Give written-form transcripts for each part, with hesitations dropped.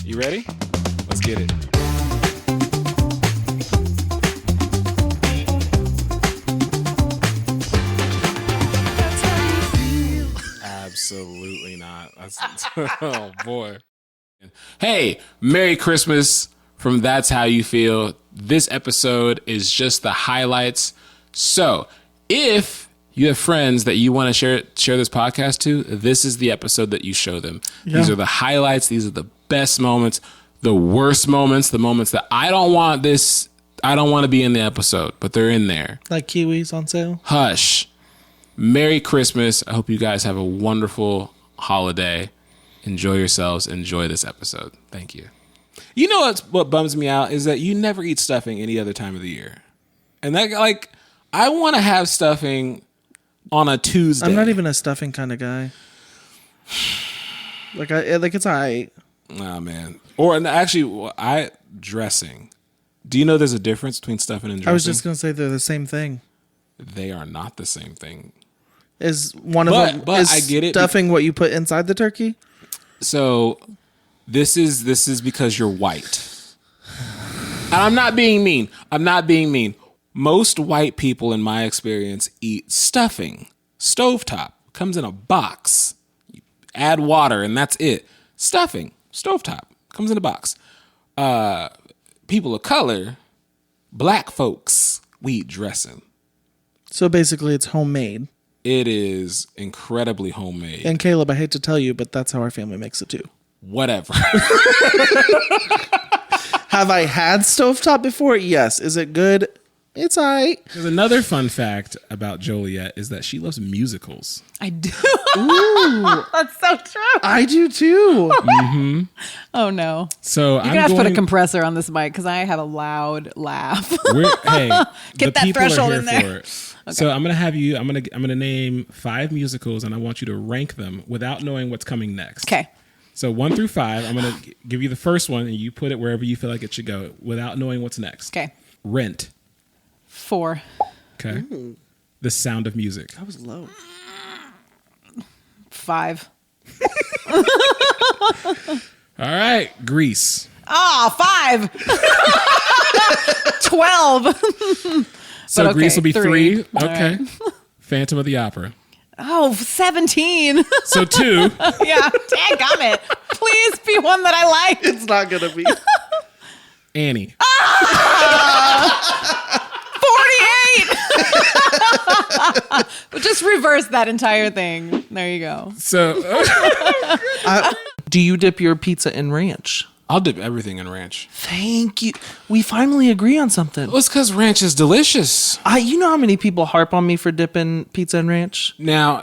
You ready? Let's get it. Absolutely not. Oh, boy. Hey, Merry Christmas from That's How You Feel. This episode is just the highlights. So, if you have friends that you want to share this podcast to, this is the episode that you show them. Yeah. These are the highlights. These are the best moments, the worst moments, the moments that I don't want to be in the episode, but they're in there. Like kiwis on sale. Hush. Merry Christmas. I hope you guys have a wonderful holiday. Enjoy yourselves. Enjoy this episode. Thank you. You know what bums me out is that you never eat stuffing any other time of the year. And that, like, I want to have stuffing on a Tuesday. I'm not even a stuffing kind of guy. Like it's all right. Oh, man. Or actually, dressing. Do you know there's a difference between stuffing and dressing? I was just going to say they're the same thing. They are not the same thing. Is one of them? But I get it. Stuffing what you put inside the turkey. So this is because you're white. And I'm not being mean. Most white people, in my experience, eat stuffing. Stovetop comes in a box. You add water, and that's it. Stuffing, stovetop comes in a box. People of color, black folks, we eat dressing. So basically, it's homemade. It is incredibly homemade. And Caleb, I hate to tell you, but that's how our family makes it too. Whatever. Have I had stovetop before? Yes. Is it good? It's all right. There's another fun fact about Joliet is that she loves musicals. I do. Ooh. That's so true. I do too. Mm-hmm. Oh, no. So You're going to have to put a compressor on this mic because I have a loud laugh. Hey, get that threshold in there. Okay. So I'm gonna name 5 musicals, and I want you to rank them without knowing what's coming next. Okay. So 1 through 5, I'm gonna give you the first one, and you put it wherever you feel like it should go without knowing what's next. Okay. Rent. 4. Okay. Ooh. The Sound of Music. That was low. 5. All right, Grease. Oh, 5. 12. So okay, Grease will be 3. Okay. Right. Phantom of the Opera. Oh, 17. So 2. Yeah, dadgummit. Please be one that I like. It's not going to be. Annie. 48. Just reverse that entire thing. There you go. So, do you dip your pizza in ranch? I'll dip everything in ranch. Thank you. We finally agree on something. Well, it's because ranch is delicious. You know how many people harp on me for dipping pizza in ranch? Now,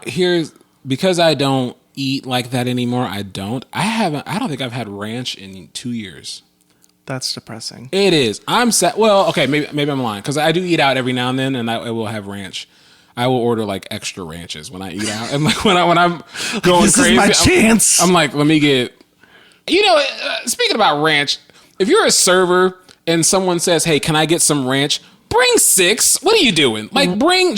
because I don't eat like that anymore. I don't think I've had ranch in 2 years. That's depressing. It is. I'm sad. Well, okay, maybe I'm lying because I do eat out every now and then, and I will have ranch. I will order like extra ranches when I eat out, and like when I'm going this crazy, is my chance. I'm like, let me get. You know, speaking about ranch, if you're a server and someone says, "Hey, can I get some ranch?" Bring 6. What are you doing? Like, bring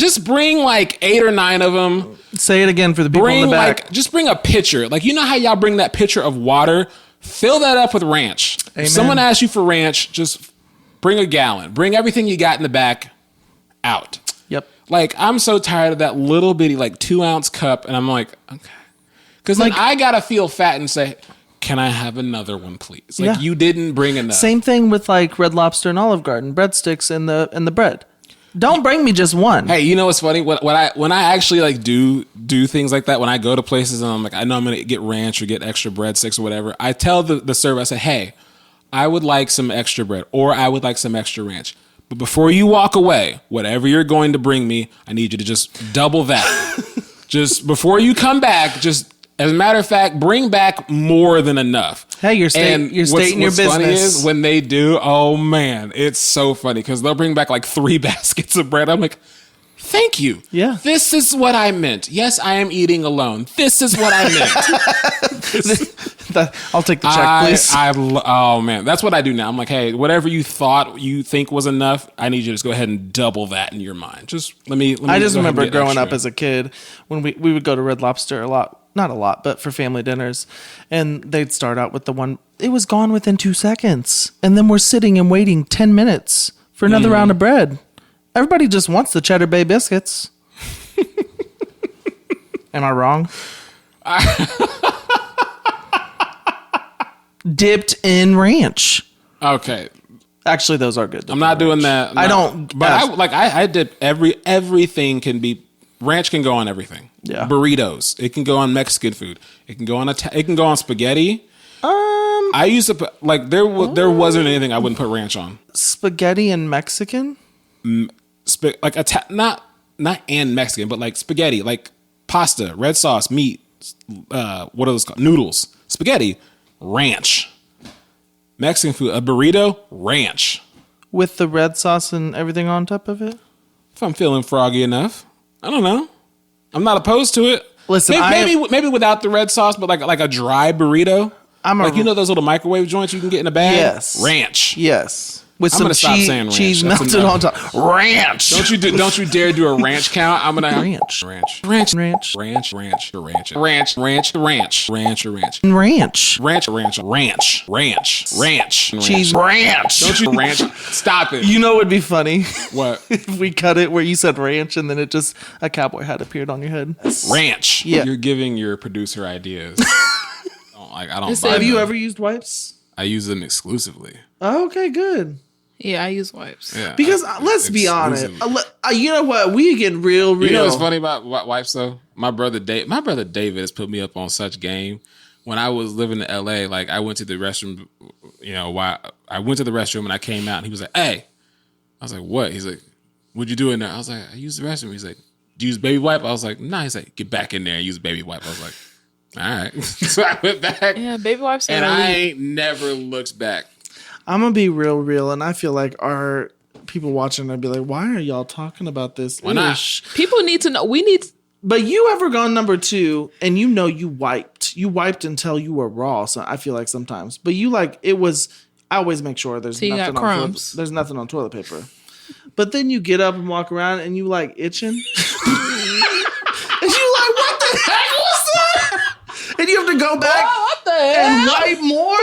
like 8 or 9 of them. Say it again for the people in the back. Just bring a pitcher. Like, you know how y'all bring that pitcher of water? Fill that up with ranch. Amen. If someone asks you for ranch, just bring a gallon. Bring everything you got in the back out. Yep. Like, I'm so tired of that little bitty, like, 2-ounce cup. And I'm like, okay. Because then I got to feel fat and say, can I have another one, please? Like, you didn't bring enough. Same thing with, like, Red Lobster and Olive Garden, breadsticks and the bread. Don't bring me just one. Hey, you know what's funny? When I actually like do things like that, when I go to places and I'm like, I know I'm going to get ranch or get extra breadsticks or whatever, I tell the server, I say, hey, I would like some extra bread or I would like some extra ranch. But before you walk away, whatever you're going to bring me, I need you to just double that. Just before you come back, just as a matter of fact, bring back more than enough. Hey, you're stating your business. What's funny is when they do, oh man, it's so funny because they'll bring back like 3 baskets of bread. I'm like, thank you. Yeah. This is what I meant. Yes, I am eating alone. This is what I meant. I'll take the check, please. Oh man, that's what I do now. I'm like, hey, whatever you think was enough, I need you to just go ahead and double that in your mind. Just let me. I just remember growing up as a kid when we would go to Red Lobster a lot not a lot, but for family dinners. And they'd start out with the one, it was gone within 2 seconds. And then we're sitting and waiting 10 minutes for another round of bread. Everybody just wants the Cheddar Bay biscuits. Am I wrong? Dipped in ranch. Okay. Actually, those are good. I'm not doing that. I don't. But I dip everything can be, ranch can go on everything. Yeah. Burritos. It can go on Mexican food. It can go on it can go on spaghetti. I used to put, like, there wasn't anything I wouldn't put ranch on. Spaghetti and Mexican? Not and Mexican, but like spaghetti, like pasta, red sauce, meat, what are those called? Noodles, spaghetti, ranch. Mexican food, a burrito, ranch. With the red sauce and everything on top of it? If I'm feeling froggy enough. I don't know. I'm not opposed to it. Listen, maybe without the red sauce, but like a dry burrito. You know those little microwave joints you can get in a bag? Yes. Ranch. Yes. With I'm some gonna stop saying ranch. cheese That's melted enough. on top. Ranch. Don't you dare do a ranch count. I'm gonna Ranch. ranch. Ranch. Ranch, ranch, ranch, ranch, ranch, ranch, ranch, ranch, ranch, Ranch. ranch, ranch, ranch, ranch, Cheese. ranch. Don't you ranch? Stop it. You know what would be funny? What? If we cut it where you said ranch and then it just, a cowboy hat appeared on your head. Ranch. Yeah. You're giving your producer ideas. I don't buy Have you them. ever used wipes? I use them exclusively. Oh, okay, good. Yeah, I use wipes. Yeah. Because let's be honest. Exclusively. You know what? We get real. You know what's funny about wipes though? My brother David has put me up on such game. When I was living in LA, like I went to the restroom, I went to the restroom and I came out and he was like, "Hey," I was like, "What?" He's like, "What'd you do in there?" I was like, "I used the restroom." He's like, "Do you use baby wipe?" I was like, "Nah." He's like, "Get back in there and use baby wipe." I was like, "All right." So I went back. Yeah, baby wipes are and really... I ain't never looked back. I'm gonna be real, and I feel like our people watching, I'd be like, "Why are y'all talking about this?" Why not? People need to know. We need... But you ever gone number 2 and you wiped? You wiped until you were raw. So I feel like sometimes, but you like it was. I always make sure there's So you nothing got on crumbs. there's nothing on toilet paper. But then you get up and walk around and you like itching, and you like, what the heck was that? And you have to go back what the and hell? wipe more.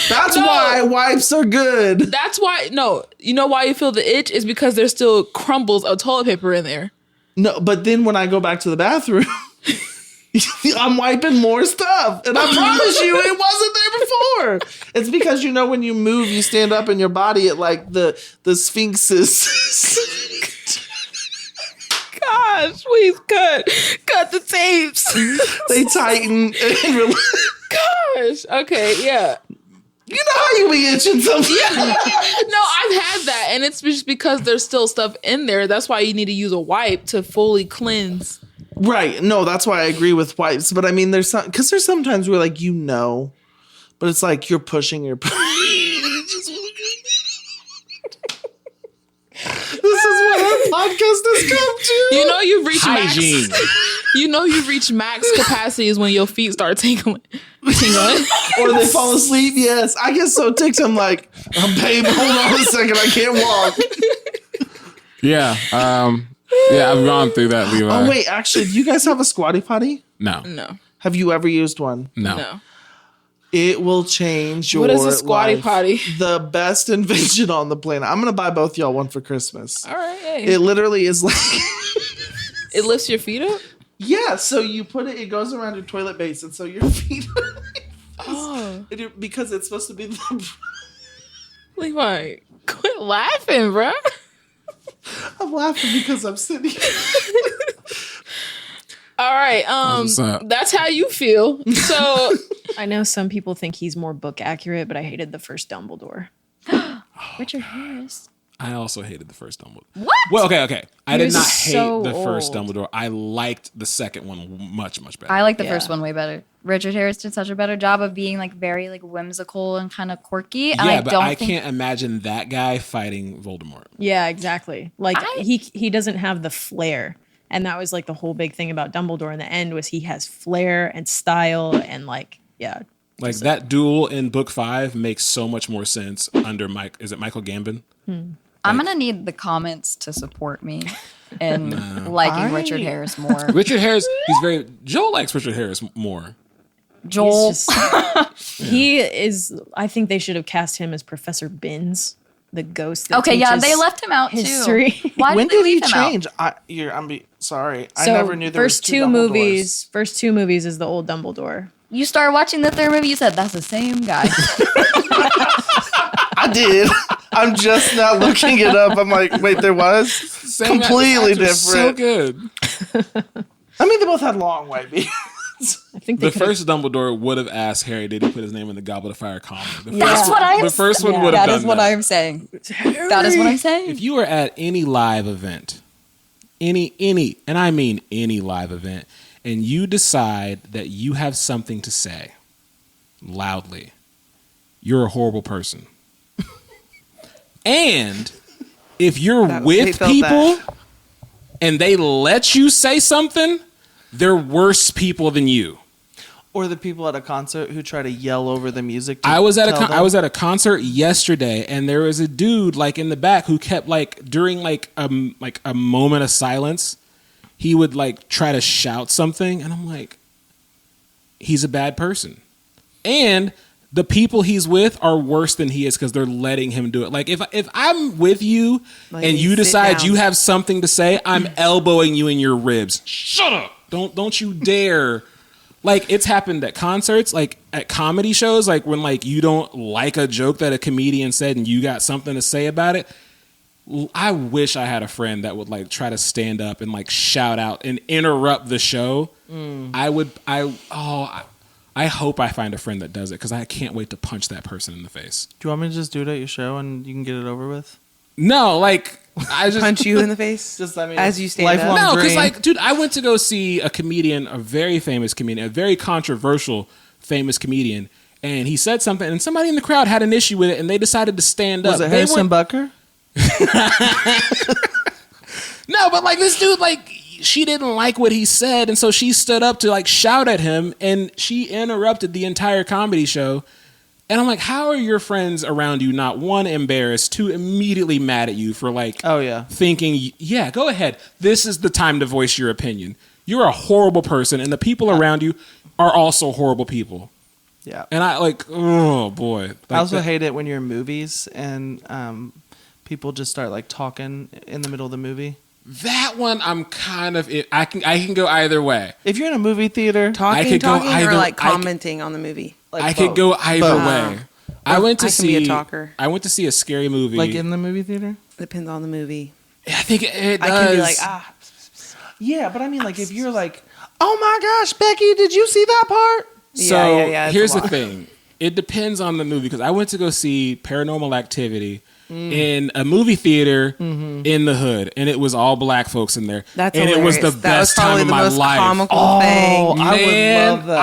That's why wipes are good. That's why... No, you know why you feel the itch is because there's still crumbles of toilet paper in there. No, but then when I go back to the bathroom, I'm wiping more stuff. And I promise you, it wasn't there before. It's because, when you move, you stand up in your body at like the Sphinx is. Gosh, please cut the tapes. They tighten and relax. Gosh. Okay, yeah. You know how you be itching something. No, I've had that, and it's just because there's still stuff in there. That's why you need to use a wipe to fully cleanse. Right. No, that's why I agree with wipes. But I mean, there's sometimes where like, but it's like you're pushing your. This is what our podcast has come to. You've reached Hygiene. max. You've reached max capacities when your feet start tingling. Or they fall asleep. Yes, I get so ticked. I'm like, babe, hold on a second. I can't walk. Yeah. I've gone through that, Levi. Oh wait, actually, do you guys have a squatty potty? No. No. Have you ever used one? No. It will change your What is a squatty life. potty? The best invention on the planet. I'm gonna buy both y'all one for Christmas. All right. Hey. It literally is like. It lifts your feet up? Yeah, so you put it goes around your toilet base, and so your feet Oh. because it's supposed to be the. Levi, quit laughing, bro. I'm laughing because I'm sitting. All right. What's up? That's how you feel. So I know some people think he's more book accurate, but I hated the first Dumbledore. Richard Harris. I also hated the first Dumbledore. What? Well, okay. I He did was not hate so the first old. Dumbledore. I liked the second one much, much better. I like the Yeah. first one way better. Richard Harris did such a better job of being like very like whimsical and kind of quirky. And yeah, but I think can't imagine that guy fighting Voldemort. Yeah, exactly. Like I- he doesn't have the flair. And that was like the whole big thing about Dumbledore in the end was he has flair and style and like, yeah. Like that duel in book 5 makes so much more sense under Mike. Is it Michael Gambon? I'm gonna need the comments to support me in liking Richard Harris more. Richard Harris, Joel likes Richard Harris more. Joel, He is. I think they should have cast him as Professor Binns, the ghost. That okay, yeah, teaches they left him out history. too. Why When did did they he leave him out? change? Sorry. I So never knew there was first two two Dumbledores. movies. First two movies is the old Dumbledore. You started watching the third movie. You said that's the same guy. I did. I'm just now looking it up. I'm like, wait, there was? Completely different. So good. I mean, they both had long white beards. I think they The first Dumbledore would have asked Harry, did he put his name in the Goblet of Fire column? That's what I am. The first one would have That done is what that. I'm saying. That is what I'm saying. If you were at any live event, any, and I mean any live event, and you decide that you have something to say loudly, you're a horrible person. And if you're They with felt people that. and they let you say something, they're worse people than you. Or the people at a concert who try to yell over the music. I was at tell a concert yesterday, and there was a dude like in the back who kept like during like a moment of silence, he would like try to shout something, and I'm like, he's a bad person, and the people he's with are worse than he is because they're letting him do it. Like if I'm with you Like, and you you sit decide down. you have something to say, I'm elbowing you in your ribs. Shut up! Don't you dare! Like it's happened at concerts, like at comedy shows, like when like you don't like a joke that a comedian said and you got something to say about it. I wish I had a friend that would like try to stand up and like shout out and interrupt the show. I hope I find a friend that does it because I can't wait to punch that person in the face. Do you want me to just do it at your show and you can get it over with? No, like I just Punch you in the face Just, I mean, as you stand lifelong up. no, because dream. like, dude, I went to go see a comedian, a very famous comedian, a very controversial famous comedian, and he said something, and somebody in the crowd had an issue with it, and they decided to stand up. Was it They Harrison weren't- Bucker? No, but like this dude, like she didn't like what he said, and so she stood up to like shout at him, and she interrupted the entire comedy show. And I'm like, how are your friends around you not one embarrassed, two immediately mad at you for like, Oh, yeah. thinking, yeah, go ahead. This is the time to voice your opinion. You're a horrible person, and the people around you are also horrible people. Yeah. And I like, oh boy. Like I also that- hate it when you're in movies and people just start like talking in the middle of the movie. that one. I'm kind of I can go either way. If you're in a movie theater, I Talking, could go or either- like I could- commenting on the movie. like I could both. go either Both. way. I went to I can be see a talker. I went to see a scary movie. Like in the movie theater? Depends on the movie. I think it does. I can be like, Yeah, but I mean, like, if you're like, oh my gosh, Becky, did you see that part? So yeah, it's here's a the lot. thing. It depends on the movie because I went to go see Paranormal Activity in a movie theater in the hood, and it was all black folks in there. That's and hilarious. it was the That was best time probably of the my most life. comical thing. I would Man, love that.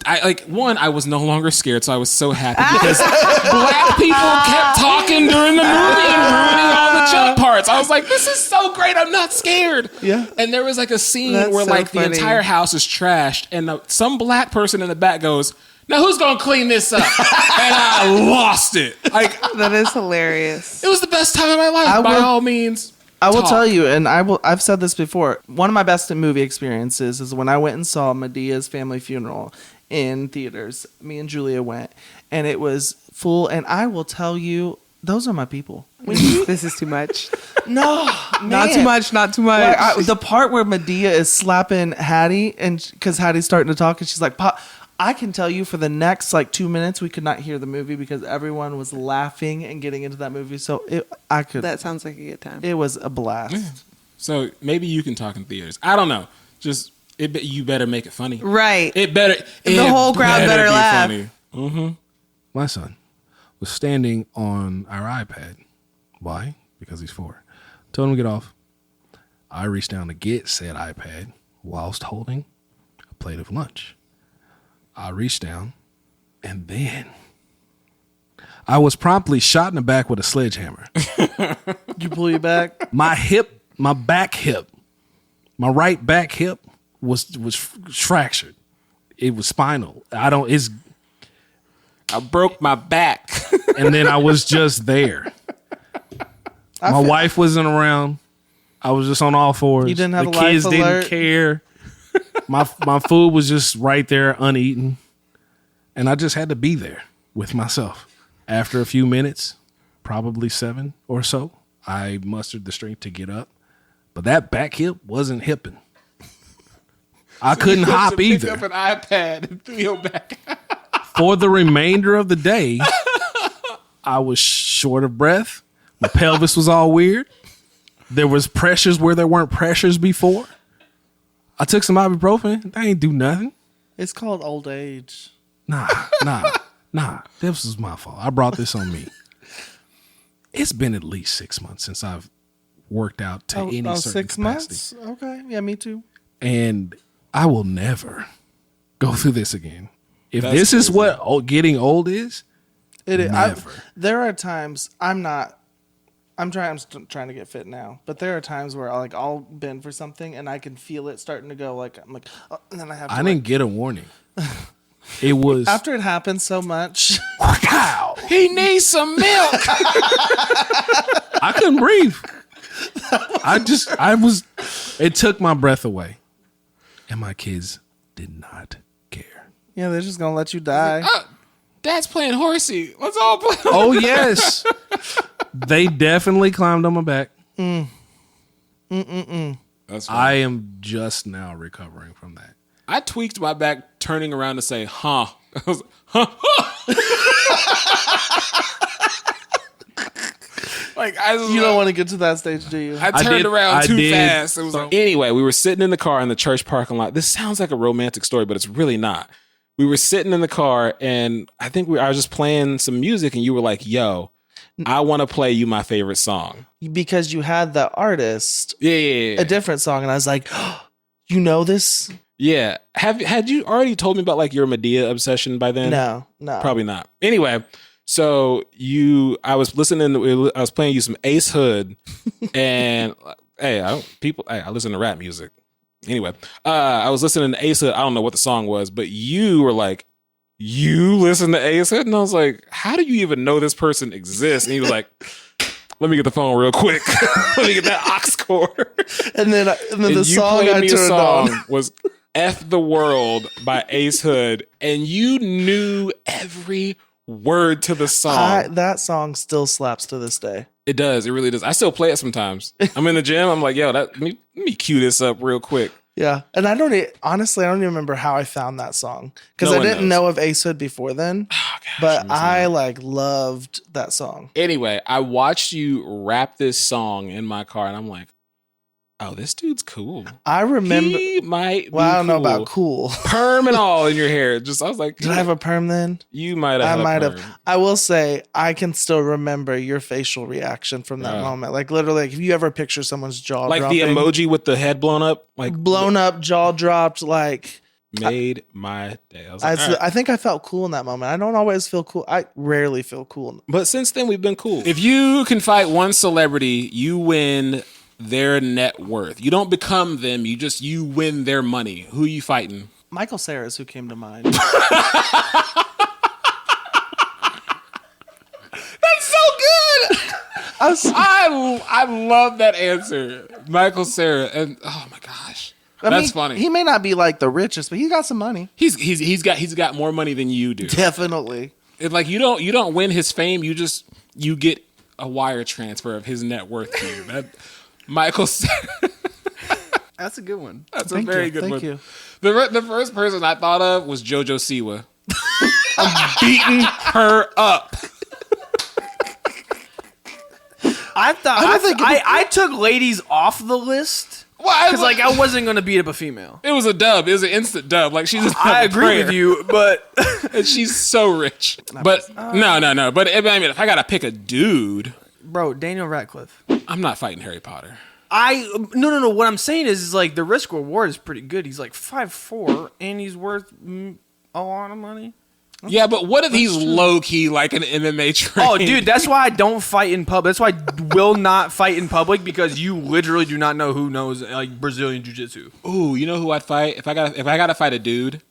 I like one. I was no longer scared, so I was so happy because black people kept talking during the movie and ruining all the jump parts. I was like, "This is so great! I'm not scared." Yeah. And there was like a scene That's where so like the funny. entire house is trashed, and some black person in the back goes, "Now who's gonna clean this up?" And I lost it. Like That is hilarious. it was the best time of my life. I By will- all means, I will talk. tell you, and I've said this before. One of my best movie experiences is when I went and saw Medea's Family Funeral in theaters. Me and Julia went, and it was full. And I will tell you, those are my people. This is too much. No, Not too much. Not too much. Like, the part where Medea is slapping Hattie, and because Hattie's starting to talk, and she's like, "Pop." I can tell you for the next like 2 minutes we could not hear the movie because everyone was laughing and getting into that movie. So That sounds like a good time. it was a blast. So maybe you can talk in theaters. I don't know. Just you better make it funny. Right. It better. The whole crowd better be laugh. funny. My son was standing on our iPad. Why? Because he's 4. Told him to get off. I reached down to get said iPad whilst holding a plate of lunch. I reached down, and then I was promptly shot in the back with a sledgehammer. Did you pull you back? My back hip, my right back hip was fractured. It was spinal. I broke my back. and then I was just there. My wife wasn't around. I was just on all fours. You didn't have the a life kids alert? didn't care. My food was just right there uneaten. And I just had to be there with myself. After a few minutes, probably 7 or so, I mustered the strength to get up. But that back hip wasn't hipping. I couldn't hop either. Pick up an iPad and threw your back. For the remainder of the day, I was short of breath. My pelvis was all weird. There was pressures where there weren't pressures before. I took some ibuprofen. They ain't do nothing. It's called old age. Nah. This was my fault. I brought this on me. It's been at least 6 months since I've worked out to any certain 6 capacity. months? Okay. Yeah, me too. And I will never go through this again. If That's this is crazy. what getting old is, It is. never. There are times I'm trying to get fit now, but there are times where I'll bend for something and I can feel it starting to go I'm like, oh, and then I have to. I didn't get a warning. It was After it happens so much, He needs some milk. I couldn't breathe. It took my breath away. And my kids did not care. yeah, they're just gonna let you die. Dad's playing horsey. Let's all play. Oh, yes. They definitely climbed on my back. That's I am just now recovering from that. I tweaked my back turning around to say, huh. I was, like, You don't want to get to that stage, do you? I turned did- around I too did. fast. It was like, anyway, we were sitting in the car in the church parking lot. This sounds like a romantic story, but it's really not. We were sitting in the car, and I think I was just playing some music, and you were like, yo, I want to play you my favorite song. Because you had the artist Yeah. a different song, and I was like, you know this? Yeah. Had you already told me about like your Medea obsession by then? No. Probably not. Anyway, so I was playing you some Ace Hood, and I listen to rap music. Anyway, I was listening to Ace Hood. I don't know what the song was, but you were like, you listen to Ace Hood? And I was like, how do you even know this person exists? And he was like, let me get the phone real quick. Let me get that aux cord. And then the You song played I me a turned song on. was F the World by Ace Hood, and you knew every word to the song. That song still slaps to this day. It does. It really does. I still play it sometimes. I'm in the gym. I'm like, yo, let me cue this up real quick. Yeah, and honestly, I don't even remember how I found that song because No I one didn't knows. know of Ace Hood before then. Oh, gosh, But listen. I loved that song. Anyway, I watched you rap this song in my car, and I'm like, oh, this dude's cool. I remember. He might. Well, be I don't know cool. about cool. Perm and all in your hair. I was like, Did I have a perm then? You might have. I might have. have. I will say I can still remember your facial reaction from that Yeah. moment. Like literally, like, if you ever picture someone's jaw Like dropping, the emoji with the head blown up, like blown up, jaw dropped, like made my day. I was like, all right. I think I felt cool in that moment. I don't always feel cool. I rarely feel cool. But since then, we've been cool. If you can fight one celebrity, you win their net worth. You don't become them. You win their money. Who you fighting? Michael Cera is who came to mind. That's so good. I love that answer, Michael Cera, and oh my gosh, that's funny. He may not be like the richest, but he got some money. He's got more money than you do. Definitely. It's like you don't win his fame. You get a wire transfer of his net worth to you. That Michael Cera. That's a good one. That's Thank a very you. good Thank one. you. The first person I thought of was JoJo Siwa. I'm beating her up. I took ladies off the list Well, because like I wasn't gonna beat up a female. it was a dub. It was an instant dub. Like she's. I agree with you, but And she's so rich. But no. But I mean, if I gotta pick a dude, bro, Daniel Radcliffe. I'm not fighting Harry Potter. No. What I'm saying is like the risk reward is pretty good. He's like 5'4" and he's worth a lot of money. Yeah, but what if he's low key like an MMA trainer? Oh, dude, that's why I don't fight in public. That's why I will not fight in public because you literally do not know who knows like Brazilian jiu-jitsu. Ooh, you know who I'd fight if I gotta fight a dude?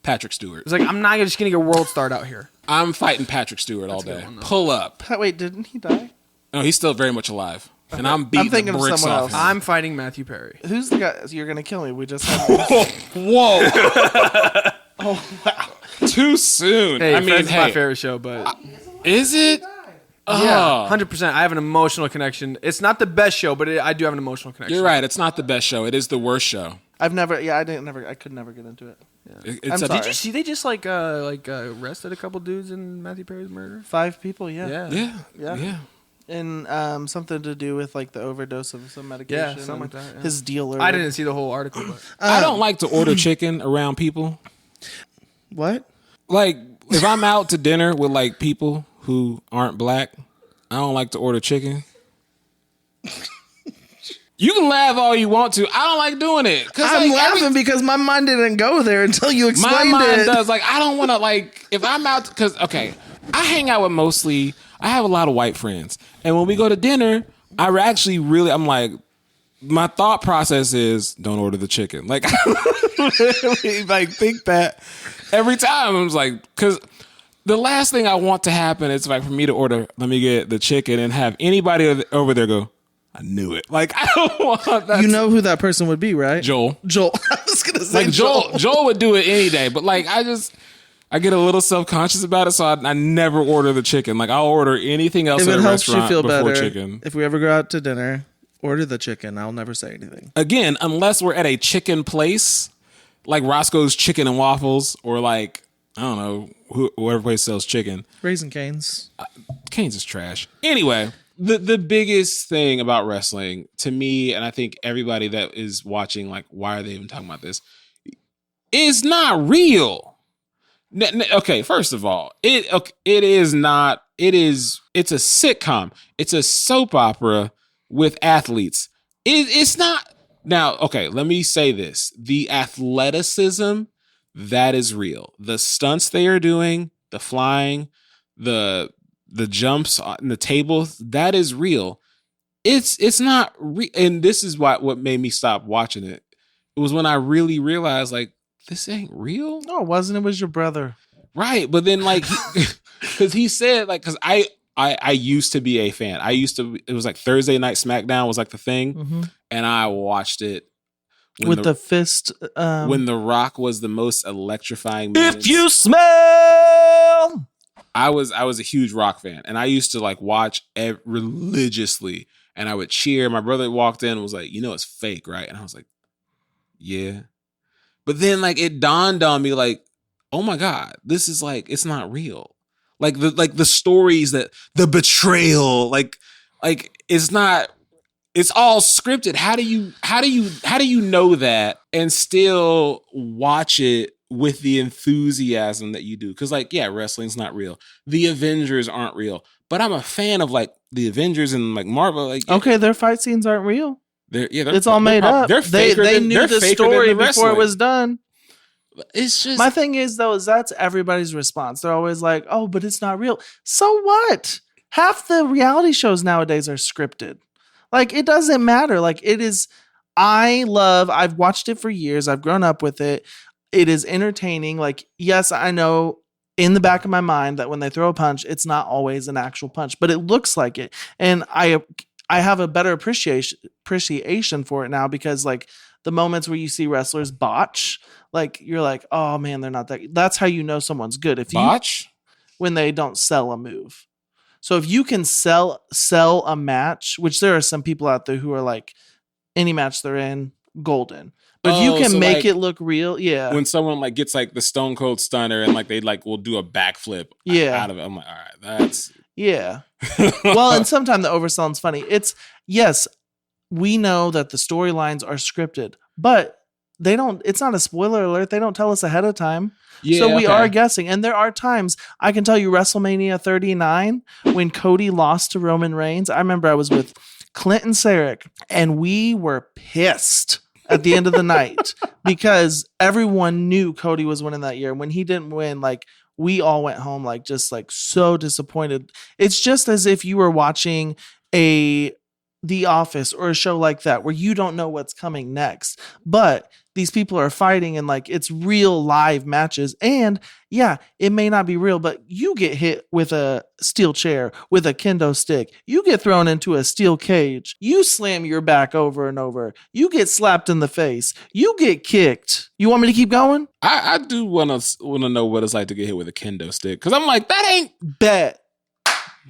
Patrick Stewart. It's like I'm not just gonna get world starred out here. I'm fighting Patrick Stewart all day. one, though. Pull up. Wait, didn't he die? No, he's still very much alive. and I'm beating thinking the of bricks someone off else. him. I'm fighting Matthew Perry. Who's the guy? You're gonna kill me. We just had Whoa! Oh wow. Too soon. Hey, I mean, Friends is my hey, favorite show, but is it? yeah, Oh. 100%. I have an emotional connection. It's not the best show, but I do have an emotional connection. You're right. It's not the best show. It is the worst show. I could never get into it. It's I'm sorry. Did you see they just arrested a couple dudes in Matthew Perry's murder? 5 people, yeah. Yeah. And something to do with like the overdose of some medication. Yeah, something and like that, yeah. His dealer. I didn't see the whole article, but I don't like to order chicken around people. What? Like, if I'm out to dinner with like people who aren't black, I don't like to order chicken. You can laugh all you want to. I don't like doing it. I'm laughing because my mind didn't go there until you my explained mind it. does. Like, I don't want to, like, if I'm out, because, okay, I hang out with mostly, I have a lot of white friends. And when we go to dinner, I'm like, my thought process is, don't order the chicken. Like, I literally, like, think that every time. I was like, because the last thing I want to happen is, like, for me to order, let me get the chicken and have anybody over there go, I knew it. Like, I don't want that. You know who that person would be, right? Joel. I was gonna say Like, Joel would do it any day. But, like, I get a little self-conscious about it, so I never order the chicken. Like, I'll order anything else If at it a helps you restaurant feel before better, chicken. if we ever go out to dinner, order the chicken. I'll never say anything. Again, unless we're at a chicken place, like Roscoe's Chicken and Waffles, or like, I don't know, whoever place sells chicken. Raising Cane's. Cane's is trash. Anyway, the biggest thing about wrestling to me, and I think everybody that is watching, like, why are they even talking about this? Is not real. Okay, first of all, it is not. It's a sitcom. It's a soap opera with athletes. It's not. Now, okay, let me say this: the athleticism, that is real. The stunts they are doing, the flying, the jumps on the tables, that is real. It's not and this is what made me stop watching it. It was when I really realized, like, this ain't real. No, it wasn't. It was your brother. Right. But then, like, because he said, like, because I used to be a fan. It was like Thursday Night SmackDown was like the thing. And I watched it. With the fist. When The Rock was the most electrifying man. If you smell. I was a huge Rock fan, and I used to, like, watch religiously, and I would cheer. My brother walked in and was like, you know, it's fake, right? And I was like, yeah. But then, like, it dawned on me, like, oh my God, this is, like, it's not real. Like the stories, that the betrayal, like it's not, it's all scripted. How do you know that and still watch it with the enthusiasm that you do? Because, like, yeah, wrestling's not real. The Avengers aren't real. But I'm a fan of, like, the Avengers and, like, Marvel. Like, Okay, their fight scenes aren't real. It's all made up. They're faker They than, knew they're the faker story than the before it wrestling. was done. It's just My thing is, though, is that's everybody's response. They're always like, oh, but it's not real. So what? Half the reality shows nowadays are scripted. Like, it doesn't matter. Like, it is, I've watched it for years. I've grown up with it. It is entertaining. Like, yes, I know in the back of my mind that when they throw a punch, it's not always an actual punch, but it looks like it. And I have a better appreciation for it now, because, like, the moments where you see wrestlers botch, like, you're like, oh man, they're not that. That's how you know someone's good. If you botch. When they don't sell a move. So if you can sell a match, which there are some people out there who are like, any match they're in, golden. But if you can make, like, it look real, yeah. When someone, like, gets, like, the Stone Cold Stunner and, like, they, like, will do a backflip out of it, I'm like, all right, that's yeah. Well, and sometimes the overselling's funny. Yes, we know that the storylines are scripted, but they don't. It's not a spoiler alert. They don't tell us ahead of time. Yeah, so we okay. are guessing. And there are times, I can tell you, WrestleMania 39, when Cody lost to Roman Reigns, I remember I was with Clint and Sarek, and we were pissed at the end of the night because everyone knew Cody was winning that year. When he didn't win, like, we all went home, like, just, like, so disappointed. It's just as if you were watching a The Office or a show like that where you don't know what's coming next, but these people are fighting and like it's real live matches. And yeah, it may not be real, but you get hit with a steel chair, with a kendo stick. You get thrown into a steel cage. You slam your back over and over. You get slapped in the face. You get kicked. You want me to keep going? I do want to know what it's like to get hit with a kendo stick, because I'm like, that ain't. Bet.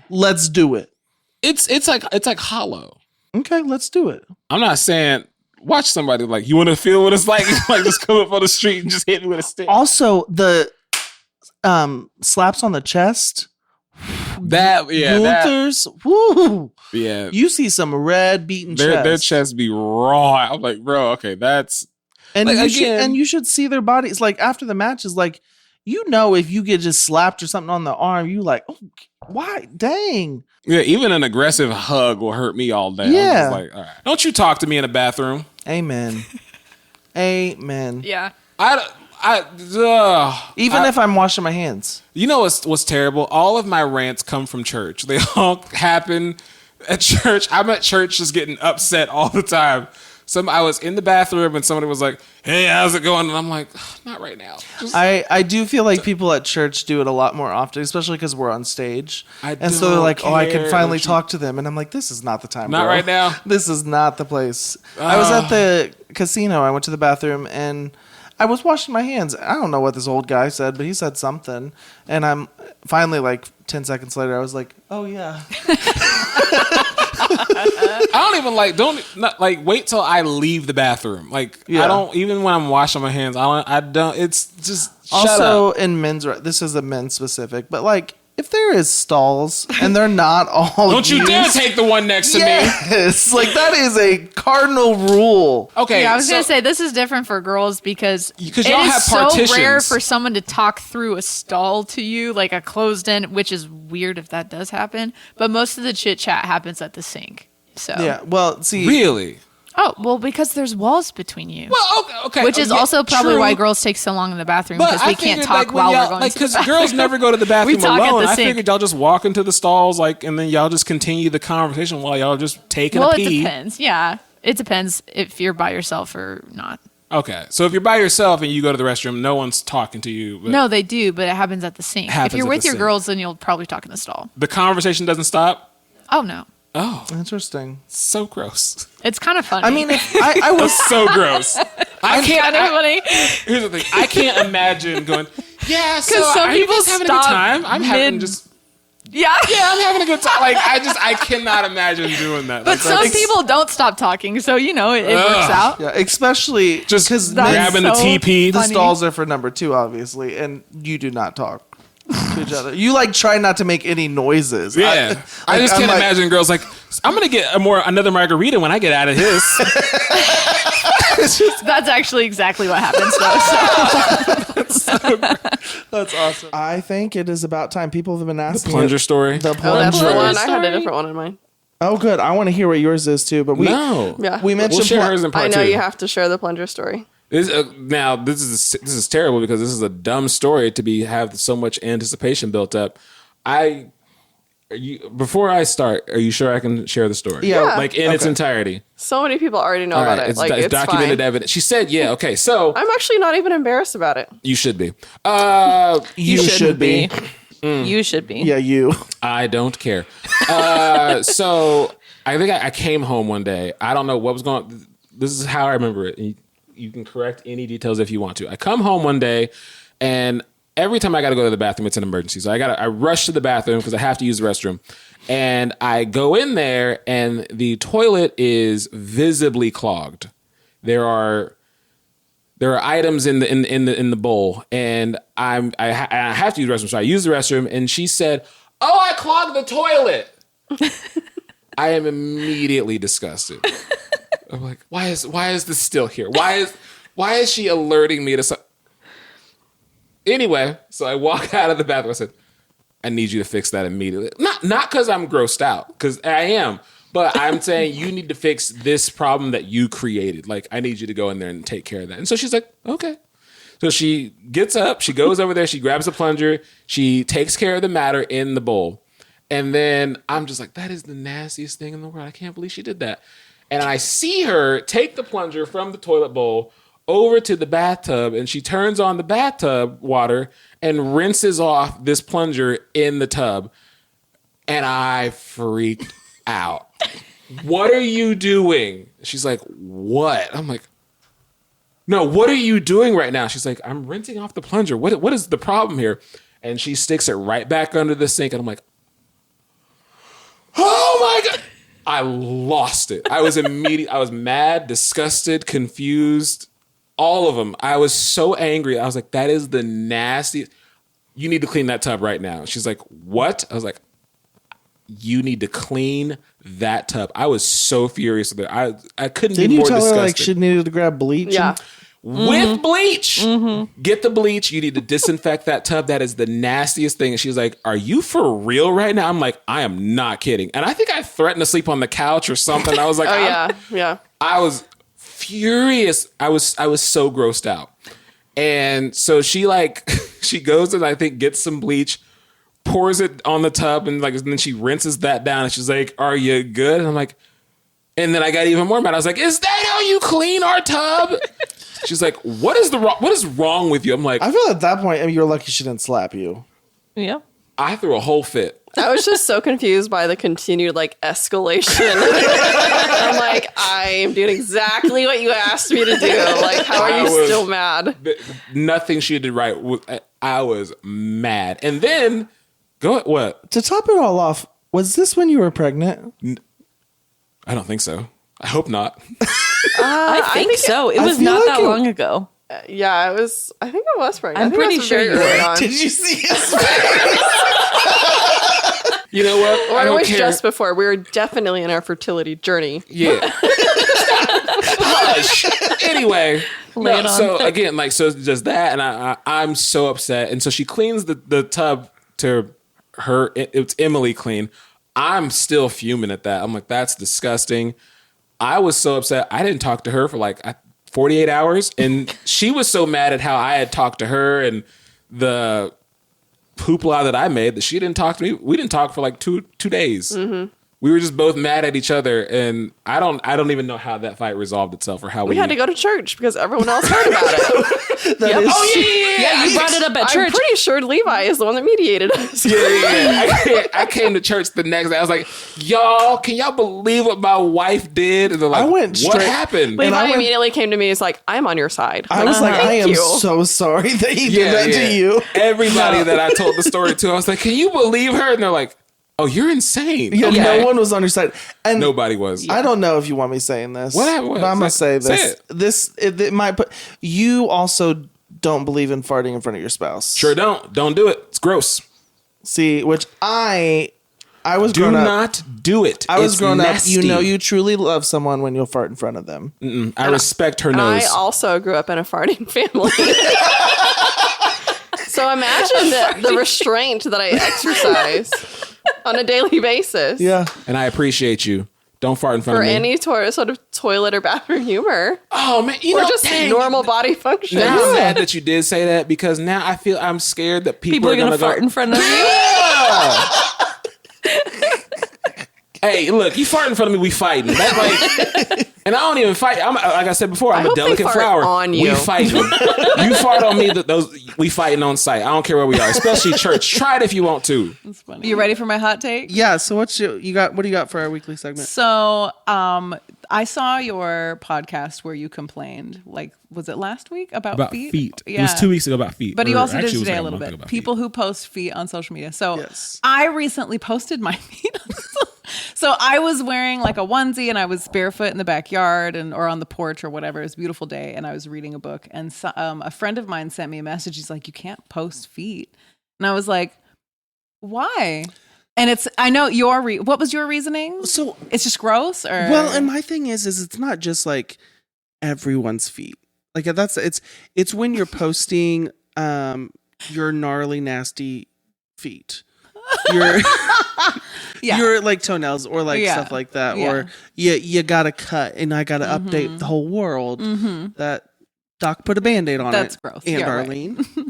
Let's do it. It's like hollow. Okay, let's do it. I'm not saying watch somebody like, you want to feel what it's like, like just come up on the street and just hit me with a stick. Also, the slaps on the chest. Gunther's, woo. Yeah. You see some red beaten chest. Their chest be raw. I'm like, bro, okay, that's. And like, you should see their bodies. Like after the matches, like, you know, if you get just slapped or something on the arm, you like, oh, why? Dang. Yeah, even an aggressive hug will hurt me all day. Yeah. I'm just like, all right. Don't you talk to me in the bathroom. Amen. Amen. Yeah. Even if I'm washing my hands. You know what's terrible? All of my rants come from church. They all happen at church. I'm at church just getting upset all the time. I was in the bathroom and somebody was like, hey, how's it going? And I'm like, not right now. I do feel like people at church do it a lot more often, especially because we're on stage. And so they're like, oh, I can finally talk to them. And I'm like, this is not the time, Not bro. right now. This is not the place. I was at the casino. I went to the bathroom and I was washing my hands. I don't know what this old guy said, but he said something. And I'm finally, like 10 seconds later, I was like, oh, yeah. I don't even wait till I leave the bathroom. Like, Yeah. I don't, even when I'm washing my hands, I don't, it's just, shut Also, up. in men's, this is a men's specific, but like, if there is stalls and they're not all Don't you dare used- take the one next to me. Yes, like that is a cardinal rule. Okay. Yeah, I was gonna say this is different for girls because it y'all is have so partitions. rare for someone to talk through a stall to you, like a closed end, which is weird if that does happen. But most of the chit chat happens at the sink. So Yeah, well, see, Really? Oh well, because there's walls between you. Well, okay. Which is yeah, also probably true. why girls take so long in the bathroom But because we I can't figured, talk like, when while y'all- we're going like, to the because bathroom. girls never go to the bathroom We talk at alone. the I sink. figured y'all just walk into the stalls, like, and then y'all just continue the conversation while y'all just taking Well, a it pee. depends. Yeah, it depends if you're by yourself or not. Okay, so if you're by yourself and you go to the restroom, no one's talking to you. But No, they do, but it happens at the sink. Happens If you're at with the your sink. girls, then you'll probably talk in the stall. the conversation doesn't stop. Oh no, Oh, interesting. so gross. it's kind of funny. I mean, if I was So gross. I can't. kind of funny. Here's the thing. I can't imagine going. Yeah, so some are you people guys having a good stop time? I'm having mid- just. Yeah. Yeah, I'm having a good time. Like I cannot imagine doing that. But Like, some that's- people don't stop talking, so you know it works Ugh. out. yeah, especially just because That's grabbing the so TP. the funny. stalls are for number 2, obviously, and you do not talk to each other. You like try not to make any noises. Yeah, I just I'm can't like- imagine girls like, I'm gonna get another margarita when I get out of his. That's actually exactly what happens though. So. That's awesome. I think it is about time. People have been asking Plunger it. story. The Oh, that's the plunger. one. I had a different one in mind. Oh, good. I want to hear what yours is too. But No. Yeah. we mentioned We'll share pl- hers in I part know two. you have to share the plunger story. This is terrible because this is a dumb story to have so much anticipation built up. Before I start, are you sure I can share the story? Yeah. Like in its entirety. So many people already know All about right, it. Like, it's documented fine. evidence. She said, yeah, okay, so I'm actually not even embarrassed about it. you should be. You should be. You should be. Yeah, you. I don't care. So I think I came home one day. I don't know what was going on. This is how I remember it. And you can correct any details if you want to. I come home one day, and every time I got to go to the bathroom, it's an emergency. So I rush to the bathroom because I have to use the restroom. And I go in there, and the toilet is visibly clogged. There are items in the bowl, and I have to use the restroom. So I use the restroom, and she said, "Oh, I clogged the toilet." I am immediately disgusted. I'm like, why is this still here? Why is she alerting me to something? Anyway, so I walk out of the bathroom. I said, I need you to fix that immediately. Not because I'm grossed out, because I am. But I'm saying you need to fix this problem that you created. Like, I need you to go in there and take care of that. And so she's like, okay. So she gets up, she goes over there, she grabs a plunger, she takes care of the matter in the bowl. And then I'm just like, that is the nastiest thing in the world. I can't believe she did that. And I see her take the plunger from the toilet bowl over to the bathtub, and she turns on the bathtub water and rinses off this plunger in the tub. And I freaked out. What are you doing? She's like, what? I'm like, no, what are you doing right now? She's like, I'm rinsing off the plunger. What is the problem here? And she sticks it right back under the sink. And I'm like, oh my God. I lost it. I was mad, disgusted, confused, all of them. I was so angry. I was like, that is the nastiest. You need to clean that tub right now. She's like, what? I was like, you need to clean that tub. I was so furious with her. I couldn't be more disgusted. Didn't you tell her like she needed to grab bleach? Yeah. With bleach. Get the bleach. You need to disinfect that tub. That is the nastiest thing. And she was like, are you for real right now? I'm like, I am not kidding. And I think I threatened to sleep on the couch or something. I was like, yeah. I was furious. I was so grossed out. And so she she goes and I think gets some bleach, pours it on the tub, and then she rinses that down. And she's like, are you good? And I'm like, and then I got even more mad. I was like, is that how you clean our tub? She's like, what is wrong with you? I'm like, I feel at that point, I mean, you're lucky she didn't slap you. Yeah. I threw a whole fit. I was just so confused by the continued escalation. I'm like, I am doing exactly what you asked me to do. Like, how are you still mad? Nothing she did right. I was mad. And then, what? To top it all off, was this when you were pregnant? I don't think so. I hope not. I think so. It was not that long ago. Yeah, it was. I think it was pregnant. I'm pretty sure you were. Did you see his face? You know what? Or it was just before. We were definitely in our fertility journey. Yeah. Hush. Anyway. So again, so just that, and I'm so upset. And so she cleans the tub to her. It's Emily clean. I'm still fuming at that. I'm like, that's disgusting. I was so upset. I didn't talk to her for 48 hours. And she was so mad at how I had talked to her and the hoopla that I made that she didn't talk to me. We didn't talk for 2 days. Mm-hmm. We were just both mad at each other. And I don't even know how that fight resolved itself or how we had to go to church because everyone else heard about it. Yeah, you brought it up at church. I'm pretty sure Levi is the one that mediated us. Yeah. I came to church the next day. I was like, y'all, can y'all believe what my wife did? And they're like, what happened? Levi immediately came to me. He's like, I'm on your side. I was like, I am so sorry that he did that to you. Everybody that I told the story to, I was like, can you believe her? And they're like, oh, you're insane. Yeah, no one was on your side. And nobody was. I don't know if you want me saying this. What happened? But I'm going to say this. Say it. It might put... You also don't believe in farting in front of your spouse. Sure don't. Don't do it. It's gross. See, which I was grown up... Do not do it. I was grown up. You know you truly love someone when you'll fart in front of them. I respect her nose. I also grew up in a farting family. So imagine the restraint that I exercise on a daily basis. Yeah. And I appreciate you. Don't fart in front of me. For any sort of toilet or bathroom humor. Oh, man. Or just normal body function. Now I'm mad that you did say that because now I feel I'm scared that people are going to fart in front of you. Yeah! Hey, look, you fart in front of me, we fighting. And I don't even fight. Like I said before, I'm a delicate flower. On you. We fighting. You fart on me, we fighting on site. I don't care where we are, especially church. Try it if you want to. That's funny. You ready for my hot take? Yeah. So what do you got for our weekly segment? So, I saw your podcast where you complained, was it last week about feet? Yeah. It was 2 weeks ago about feet. But you also did today a little bit. People who post feet on social media. So I recently posted my feet on So I was wearing a onesie and I was barefoot in the backyard or on the porch or whatever. It was a beautiful day and I was reading a book. And so, a friend of mine sent me a message. He's like, you can't post feet. And I was like, why? And I know what was your reasoning? So it's just gross? Or? Well, and my thing is it's not just everyone's feet. It's when you're posting your gnarly, nasty feet. Your toenails or stuff like that. Yeah. Or you gotta cut and I gotta update the whole world that Doc put a Band-Aid on That's it. gross. And Darlene. Right.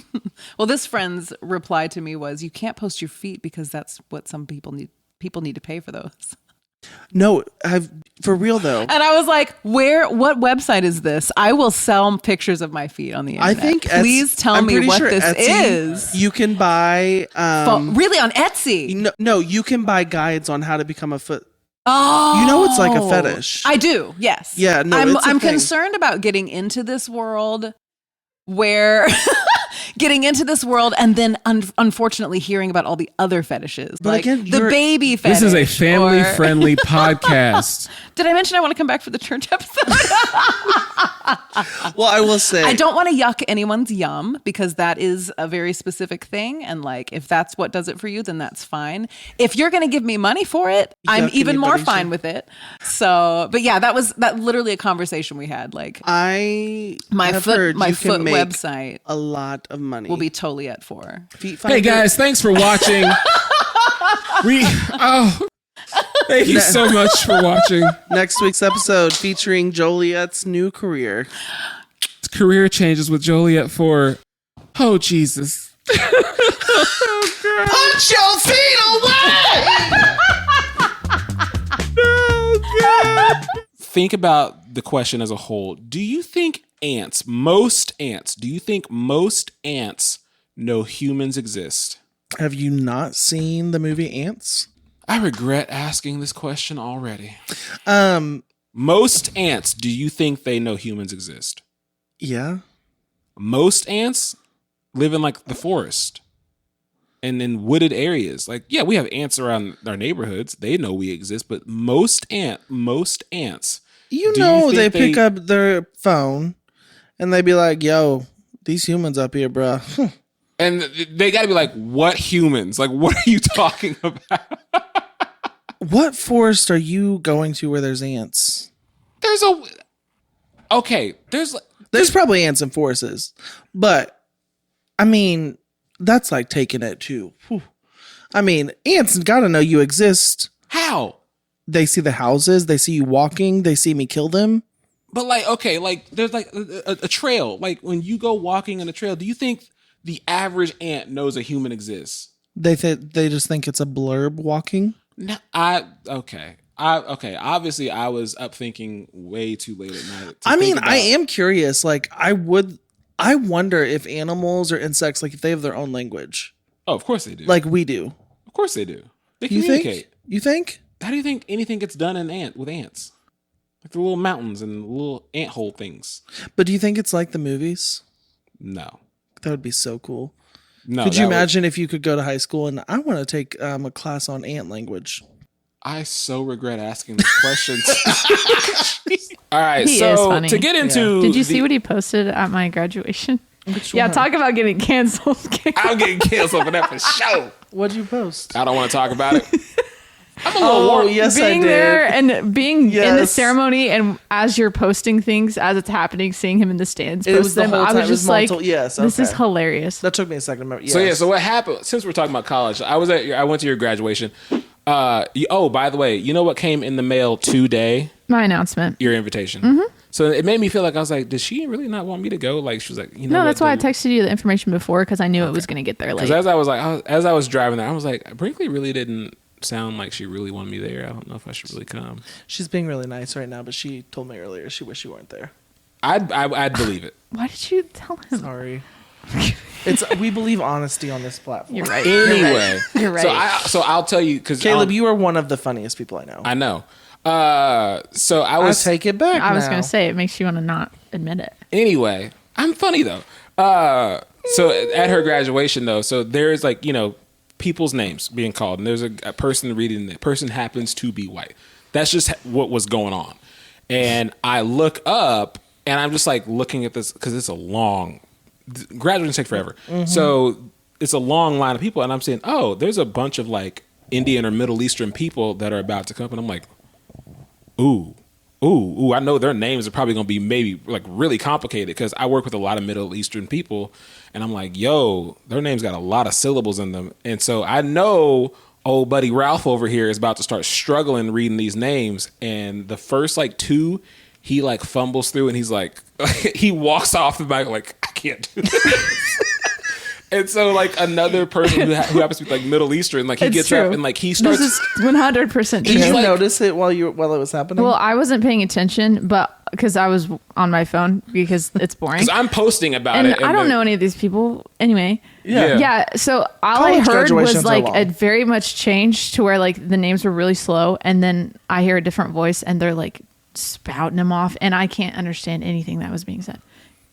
Well, this friend's reply to me was, "You can't post your feet because that's what some people need. People need to pay for those." No, for real though. And I was like, what website is this? I will sell pictures of my feet on the internet. I think please tell I'm me pretty what sure this Etsy, is. You can buy really on Etsy. No, you can buy guides on how to become a foot. Oh, you know, it's like a fetish. I do. Yes. Yeah. No, I'm concerned about getting into this world where getting into this world and then unfortunately hearing about all the other fetishes. But like again, the baby fetish. This is a family-friendly podcast. Did I mention I want to come back for the church episode? Well, I will say I don't want to yuck anyone's yum because that is a very specific thing. And like, if that's what does it for you, then that's fine. If you're going to give me money for it, I'm even more fine with it. So, but yeah, that literally a conversation we had. Like my foot make website a lot of money. Will be totally at 4. Hey guys, thanks for watching. Thank you so much for watching. Next week's episode featuring Joliet's new career. Career changes with Joliet for Jesus. Punch your feet away! Oh, God. Think about the question as a whole. Do you think most ants know humans exist? Have you not seen the movie Ants? I regret asking this question already. Most ants, do you think they know humans exist? Yeah. Most ants live in like the forest and in wooded areas. Like, yeah, we have ants around our neighborhoods. They know we exist, but most ants, they pick up their phone and they be like, yo, these humans up here, bro. And they got to be like, what humans? Like, what are you talking about? What forest are you going to where there's ants? There's probably ants in forests, but I mean, that's like taking it too. Whew. I mean, ants gotta know you exist. How? They see the houses, they see you walking, they see me kill them. But like, okay, like there's like a trail. Like when you go walking on a trail, do you think the average ant knows a human exists? They just think it's a blurb walking. No, okay. Obviously, I was up thinking way too late at night. I mean, I am curious. Like, I wonder if animals or insects, like, if they have their own language. Oh, of course they do. Like we do. Of course they do. They communicate. You think? How do you think anything gets done with ants? Like the little mountains and little ant hole things. But do you think it's like the movies? No. That would be so cool. No. Could you imagine if you could go to high school and I want to take a class on ant language? I so regret asking this question. All right, He is funny. To get into, did you see what he posted at my graduation? Yeah, talk about getting canceled. I'm getting canceled for that for sure. What'd you post? I don't want to talk about it. I'm a little warm. Yes, being I did. there and being in the ceremony, and as you're posting things as it's happening, seeing him in the stands post them, I was just like, yes, this is hilarious. That took me a second to remember. Yes. So what happened? Since we're talking about college, I went to your graduation. By the way, you know what came in the mail today? My announcement. Your invitation. Mm-hmm. So it made me feel like I was like, does she really not want me to go? Like she was like, no, that's why I texted you the information before because I knew it was going to get there late. Because as I was driving there, I was like, Brinkley really didn't sound like she really wanted me there. I don't know if I should really come. She's being really nice right now, but she told me earlier she wished you weren't there. I'd believe it. Why did you tell him? Sorry. We believe honesty on this platform. You're right. Anyway, you're right. So I'll tell you because Caleb, you are one of the funniest people I know. I know. So I take it back. I was going to say it makes you want to not admit it. Anyway, I'm funny though. So at her graduation though, so there's like people's names being called, and there's a person reading. The person happens to be white. That's just what was going on. And I look up, and I'm just like looking at this because it's a long. Graduating take forever. Mm-hmm. So it's a long line of people, and I'm saying, oh, there's a bunch of like Indian or Middle Eastern people that are about to come, and I'm like, ooh, I know their names are probably going to be maybe like really complicated because I work with a lot of Middle Eastern people, and I'm like, yo, their names got a lot of syllables in them, and so I know old buddy Ralph over here is about to start struggling reading these names, and the first like two, he like fumbles through, and he's like, he walks off the mic like, I can't do this. And so, like, another person who happens to be like Middle Eastern, like he It's gets true. up and like he starts. This is 100% Did you true. notice it while it was happening? Well, I wasn't paying attention, but because I was on my phone because it's boring. Because I'm posting about And it. I don't know any of these people anyway. Yeah. Yeah. So all College I heard graduations was are like long. a very much change to where like the names were really slow, and then I hear a different voice, and they're like spouting them off, and I can't understand anything that was being said.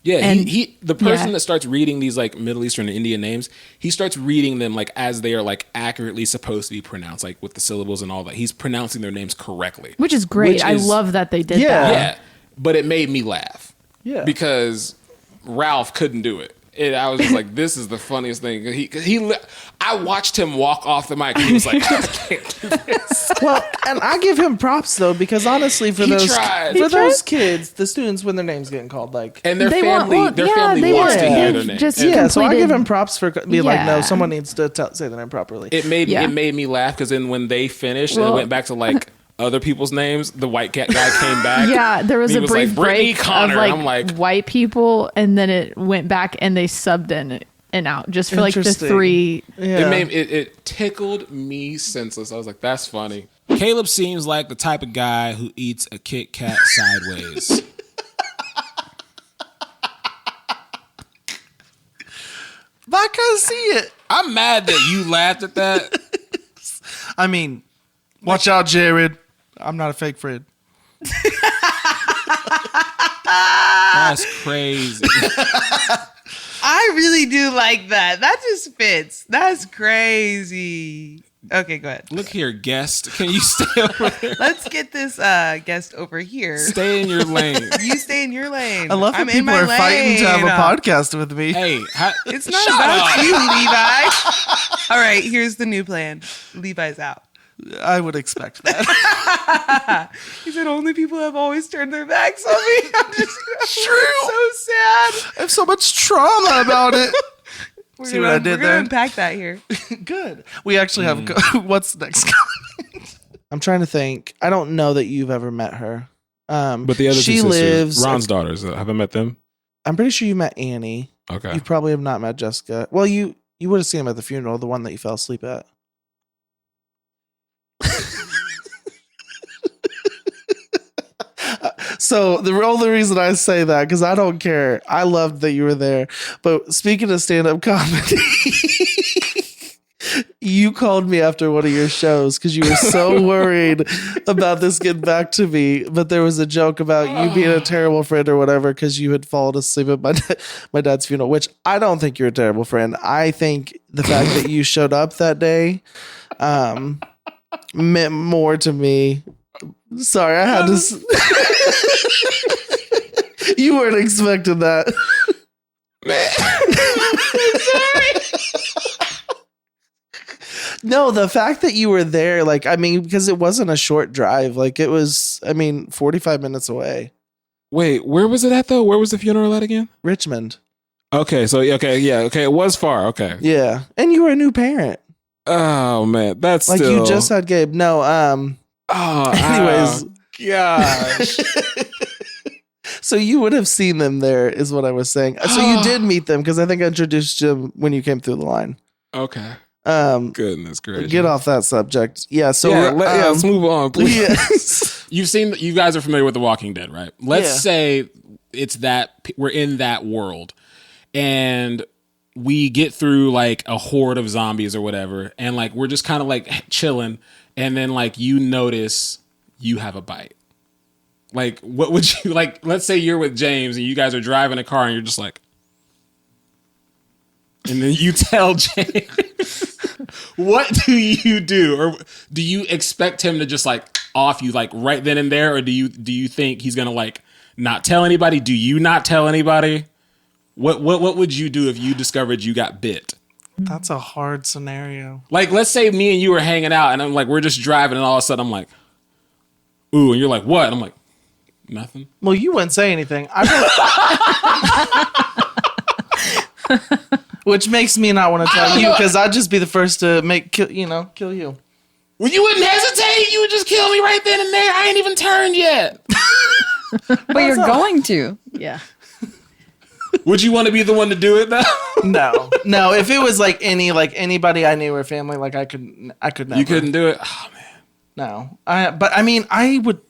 Yeah, And- the person yeah. that starts reading these like Middle Eastern and Indian names, he starts reading them like as they are like accurately supposed to be pronounced, like with the syllables and all that. He's pronouncing their names correctly. Which is great. Which I is- love that they did Yeah. that. Yeah, but it made me laugh. Yeah. Because Ralph couldn't do it. And I was just like, this is the funniest thing. I watched him walk off the mic. And he was like, I can't do this. Well, and I give him props though, because honestly, for He those tried. those kids, the students, when their names getting called, like, And their They family, want- well, their yeah, family they wants want- to hear they've their name. just- And yeah. So I completed- give him props for being like, no, Yeah. someone needs to say their name properly. it made Yeah. me laugh because then when they finished and Well- it went back to like other people's names, the white cat guy came back. Yeah, there was He a was brief like, Brittany break Connor. of like, I'm like, white people, and then it went back and they subbed in and out just for like the Interesting. 3. Yeah. it tickled me senseless. I was like, that's funny. Caleb seems like the type of guy who eats a Kit Kat sideways. But I kind of see it. I'm mad that you laughed at that. I mean, watch out, Jared. I'm not a fake friend. That's crazy. I really do like that. That just fits. That's crazy. Okay, go ahead. Look here, guest. Can you stay over there? Let's get this guest over here. Stay in your lane. You stay in your lane. I love how I'm in people my are fighting to have a lane. podcast with me. Hey, It's not Shut about up. you, Levi. All right, here's the new plan. Levi's out. I would expect that. He said only people have always turned their backs on me. I'm just so sad. I have so much trauma about it. See what I did we're there? gonna unpack that here. Good. We actually have. What's next? I'm trying to think. I don't know that you've ever met her. But the other she two sisters, lives. Ron's daughters, have I met them? I'm pretty sure you met Annie. Okay. You probably have not met Jessica. Well, you would have seen him at the funeral, the one that you fell asleep at. So the only reason I say that, because I don't care. I loved that you were there. But speaking of stand-up comedy, you called me after one of your shows because you were so worried about this getting back to me. But there was a joke about you being a terrible friend or whatever because you had fallen asleep at my dad's funeral, which I don't think you're a terrible friend. I think the fact that you showed up that day meant more to me. Sorry, I had to. You weren't expecting that. No, the fact that you were there, like, I mean, because it wasn't a short drive. Like, it was, 45 minutes away. Wait, where was it at though? Where was the funeral at again? Richmond. Okay, so it was far. Okay. Yeah. And you were a new parent. Oh man, that's Like, still... you just had Gabe. No, anyways. Gosh. So you would have seen them there, is what I was saying. So you did meet them because I think I introduced you when you came through the line. Okay. Goodness gracious. Get off that subject. Yeah. So let's move on, please. Yes. You guys are familiar with The Walking Dead, right? Let's Yeah. say it's that we're in that world, and we get through like a horde of zombies or whatever, and like we're just kind of like chilling, and then like you notice you have a bite. Like, what would you like? Let's say you're with James and you guys are driving a car and you're just like, and then you tell James, what do you do? Or do you expect him to just like off you like right then and there? Or do you think he's going to like not tell anybody? Do you not tell anybody? What would you do if you discovered you got bit? That's a hard scenario. Like, let's say me and you were hanging out and I'm like, we're just driving and all of a sudden I'm like, ooh, and you're like, what? And I'm like, nothing. Well, you wouldn't say anything. Which makes me not want to tell you because I'd just be the first to kill you. Well, you wouldn't hesitate. You would just kill me right then and there. I ain't even turned yet. But you're going to. Yeah. Would you want to be the one to do it though? No. If it was like anybody I knew or family, like I could never. You couldn't do it. Oh man. No. I would.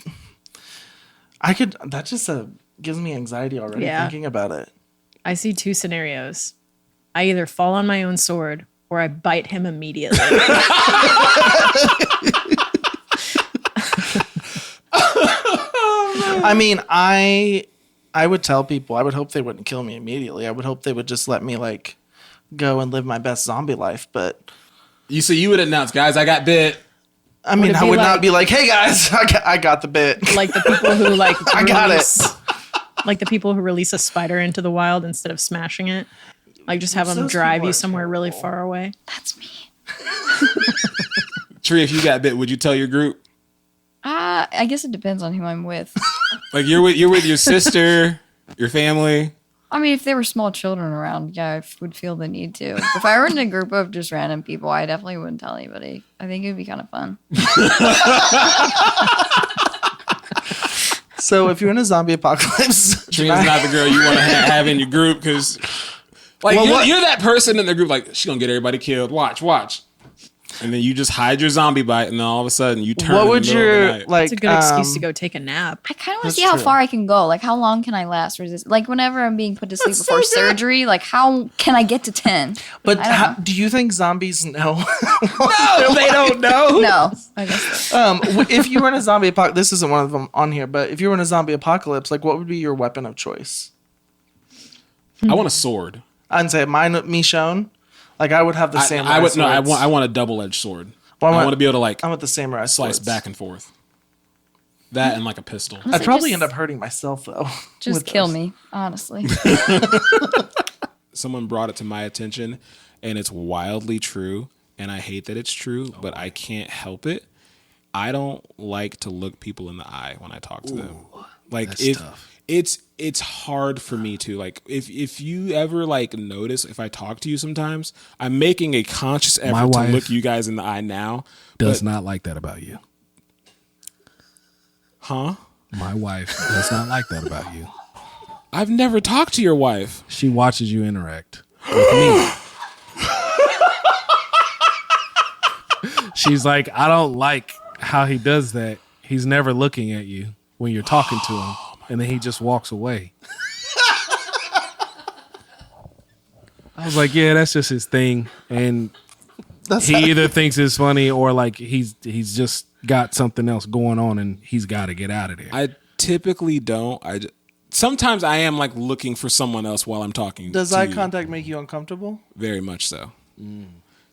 I could. That just gives me anxiety already thinking about it. I see two scenarios. I either fall on my own sword or I bite him immediately. I mean, I would tell people. I would hope they wouldn't kill me immediately. I would hope they would just let me like go and live my best zombie life. But you would announce, guys, I got bit. I mean, I would not be like, hey guys, I got the bit. Like the people who like I got it. Like the people who release a spider into the wild instead of smashing it. Like just have them drive you somewhere really far away. That's me. Tree, if you got bit, would you tell your group? I guess it depends on who I'm with. Like you're with your sister, your family. I mean, if there were small children around, yeah, I would feel the need to. If I were in a group of just random people, I definitely wouldn't tell anybody. I think it would be kind of fun. So if you're in a zombie apocalypse, Trina's not the girl you want to have in your group because, like, you're that person in the group. Like, she's gonna get everybody killed. Watch. And then you just hide your zombie bite, and then all of a sudden you turn. What would your like? It's a good excuse to go take a nap. I kind of want to see how far I can go. Like, how long can I last? Like, whenever I'm being put to sleep before surgery, like, how can I get to 10? But do you think zombies know? No, they don't know. No, I guess so. If you were in a zombie apocalypse, this isn't one of them on here. But if you were in a zombie apocalypse, like, what would be your weapon of choice? I want a sword. I'd say Michonne. Like I would have the same. I want a double-edged sword. Well, I want to be able to like. I want the samurai slice swords. back and forth. That and like a pistol. I'd probably end up hurting myself though. Just kill me, honestly. Someone brought it to my attention, and it's wildly true. And I hate that it's true, but I can't help it. I don't like to look people in the eye when I talk to them. Like that's tough. It's hard for me to like if you ever like notice if I talk to you sometimes, I'm making a conscious effort to look you guys in the eye now. Does not like that about you. Huh? My wife does not like that about you. I've never talked to your wife. She watches you interact with me. She's like, I don't like how he does that. He's never looking at you when you're talking to him. And then he just walks away. I was like, yeah, that's just his thing. And he either thinks it's funny or like he's just got something else going on and he's got to get out of there. I typically don't. Sometimes I am like looking for someone else while I'm talking. Does eye contact make you uncomfortable? Very much so.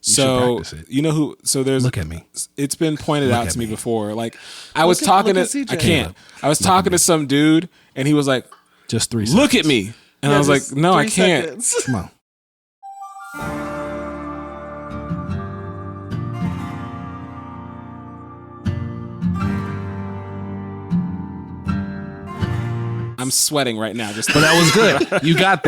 So you know who? So there's look at me. It's been pointed out to me before. Like I was talking to, I can't. I was talking to some dude, and he was like, "Just 3 seconds. Look at me," and I was like, "No, I can't." Come on. I'm sweating right now. But that was good. You got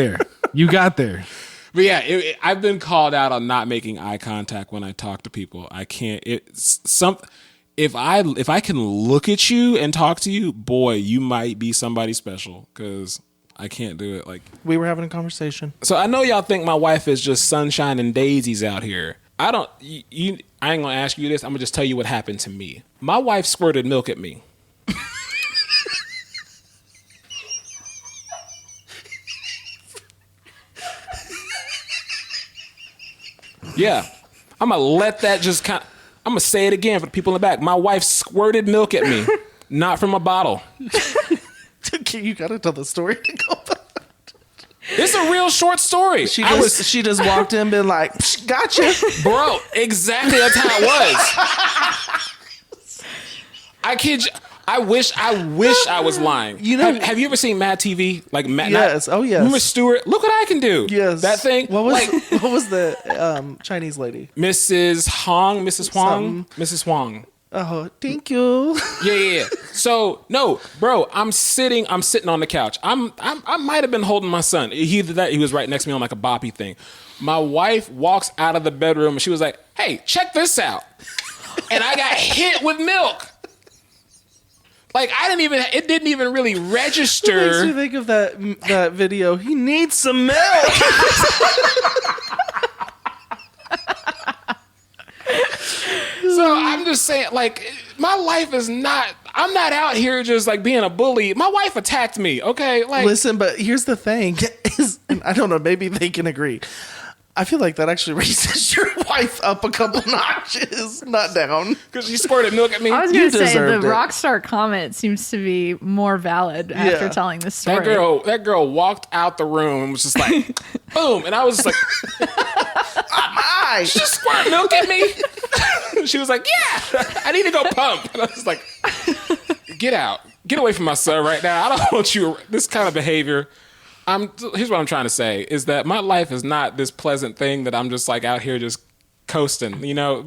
there. But yeah, I've been called out on not making eye contact when I talk to people. I can't. If I can look at you and talk to you, boy, you might be somebody special because I can't do it. Like we were having a conversation. So I know y'all think my wife is just sunshine and daisies out here. I don't. I ain't gonna ask you this. I'm gonna just tell you what happened to me. My wife squirted milk at me. Yeah, I'm gonna let that just I'm gonna say it again for the people in the back. My wife squirted milk at me, not from a bottle. You gotta tell the story. It's a real short story. She just walked in, been like, "Gotcha, bro." Exactly, that's how it was. I kid you. I wish I was lying. You know, have you ever seen Mad TV? Like Mad? Yes. Oh yes. Remember Stewart? Look what I can do. Yes. That thing. What was the Chinese lady? Mrs. Huang. Oh, thank you. Yeah. So no, bro, I'm sitting on the couch. I might have been holding my son. Either that, he was right next to me on like a boppy thing. My wife walks out of the bedroom and she was like, "Hey, check this out," and I got hit with milk. Like it didn't even really Makes register. me think of that video. He needs some milk. So I'm just saying, like, my life is not. I'm not out here just like being a bully. My wife attacked me. Okay, like, Listen, but here's the thing: and I don't know. Maybe they can agree. I feel like that actually raises your wife up a couple notches, not down. because she squirted milk at me. I was You going to say the deserved it. rockstar comment seems to be more valid after Yeah. telling this story. That girl walked out the room and was just like, boom, and I was just like, Hi. she just squirted milk at me. She was like, yeah, I need to go pump. And I was like, get out, get away from my son right now. I don't want you this kind of behavior. Here's what I'm trying to say is that my life is not this pleasant thing that I'm just like out here just coasting. You know,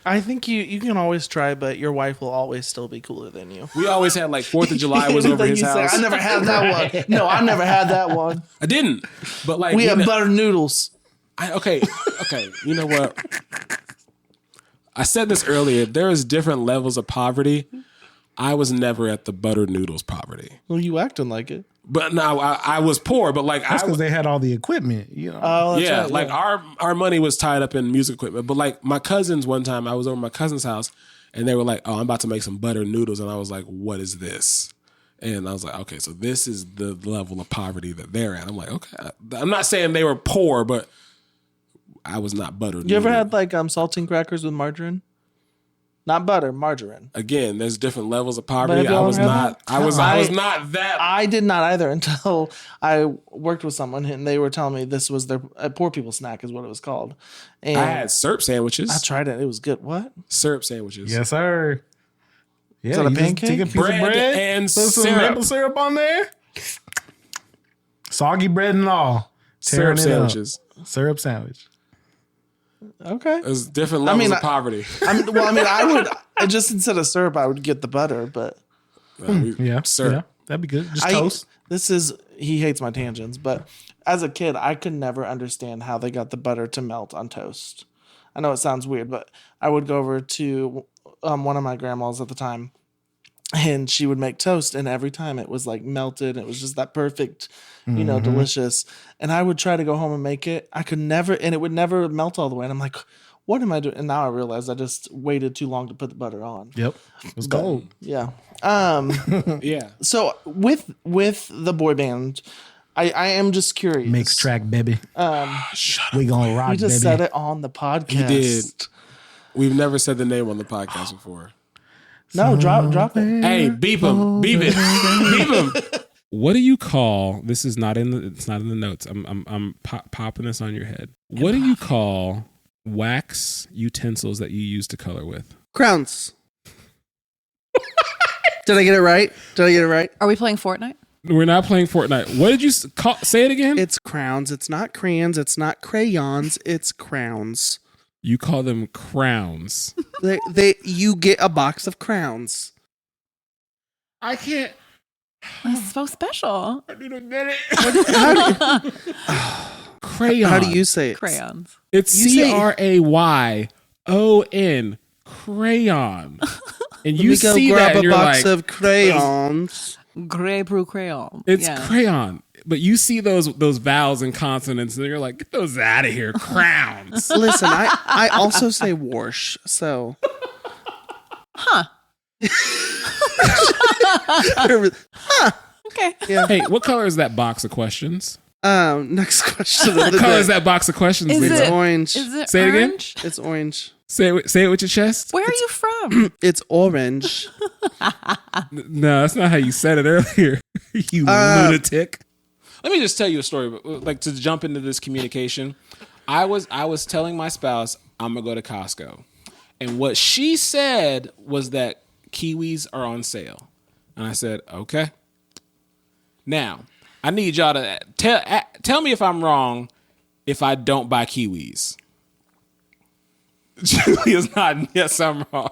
I think you can always try, but your wife will always still be cooler than you. we always had like 4th of July was over Then his you say, house. I never had that one. No, I never had that one. I didn't, but like We had butter noodles. okay. You know what? I said this earlier. There is different levels of poverty. I was never at the butter noodles poverty. Well, you acting like it. But no, I was poor. But like That's because they had all the equipment, you know. Oh, that's yeah, right, like our money was tied up in music equipment. But like my cousins, one time I was over at my cousin's house, and they were like, "Oh, I'm about to make some butter noodles," and I was like, "What is this?" And I was like, "Okay, so this is the level of poverty that they're at." I'm like, "Okay." I'm not saying they were poor, but I was not butter. You ever had like saltine crackers with margarine? Not butter, margarine. Again, there's different levels of poverty. But I was have you not. ever had I was not that. I did not either until I worked with someone and they were telling me this was their poor people snack is what it was called. And I had syrup sandwiches. I tried it. It was good. What? Syrup sandwiches. Yes, sir. Yeah, that a you just pancake? take a piece Bread of bread and put some syrup. maple syrup on there. Soggy bread and all. Syrup Tearing it up. sandwiches. Syrup sandwich. Okay. There's different levels mean, of poverty. I would just instead of syrup, I would get the butter, but Yeah, Syrup. yeah, that'd be good. Just toast. He hates my tangents, but as a kid, I could never understand how they got the butter to melt on toast. I know it sounds weird, but I would go over to one of my grandmas at the time, and she would make toast, and every time it was like melted. It was just that perfect, delicious. And I would try to go home and make it. I could never, and it would never melt all the way. And I'm like, what am I doing? And now I realize I just waited too long to put the butter on. Yep, it was cold. Yeah. Yeah. So with the boy band, I am just curious. Mix track, baby. We gonna rock, You just baby. said it on the podcast. You did. We've never said the name on the podcast before. No, drop it. Hey, beep him, beep it, beep him. What do you call? This is not in the. It's not in the notes. I'm popping this on your head. What do you call wax utensils that you use to color with? Crowns. Did I get it right? Are we playing Fortnite? We're not playing Fortnite. What did you call? Say it again. It's crowns. It's not crayons. It's not crayons. It's crowns. You call them crowns. You get a box of crowns. I can't. That's so special. I didn't get it. Crayon. How do you say it? Crayons. It's CRAYON. Crayon. And you see that and you're like, of crayons. Grey Brew Crayon. it's crayon. But you see those vowels and consonants, and you're like, get those out of here, crowns. Listen, I also say wash, so. Okay. Yeah. Hey, what color is that box of questions? Next question. What color is that box of questions? Is Lisa? It's orange. Is it Say it again? orange? It's orange. Say it with your chest. Where are you from? It's orange. No, that's not how you said it earlier. You lunatic. Let me just tell you a story. Like, to jump into this communication, I was telling my spouse I'm gonna go to Costco, and what she said was that kiwis are on sale, and I said okay. Now I need y'all to tell me if I'm wrong if I don't buy kiwis. Julia's nodding. Yes, I'm wrong.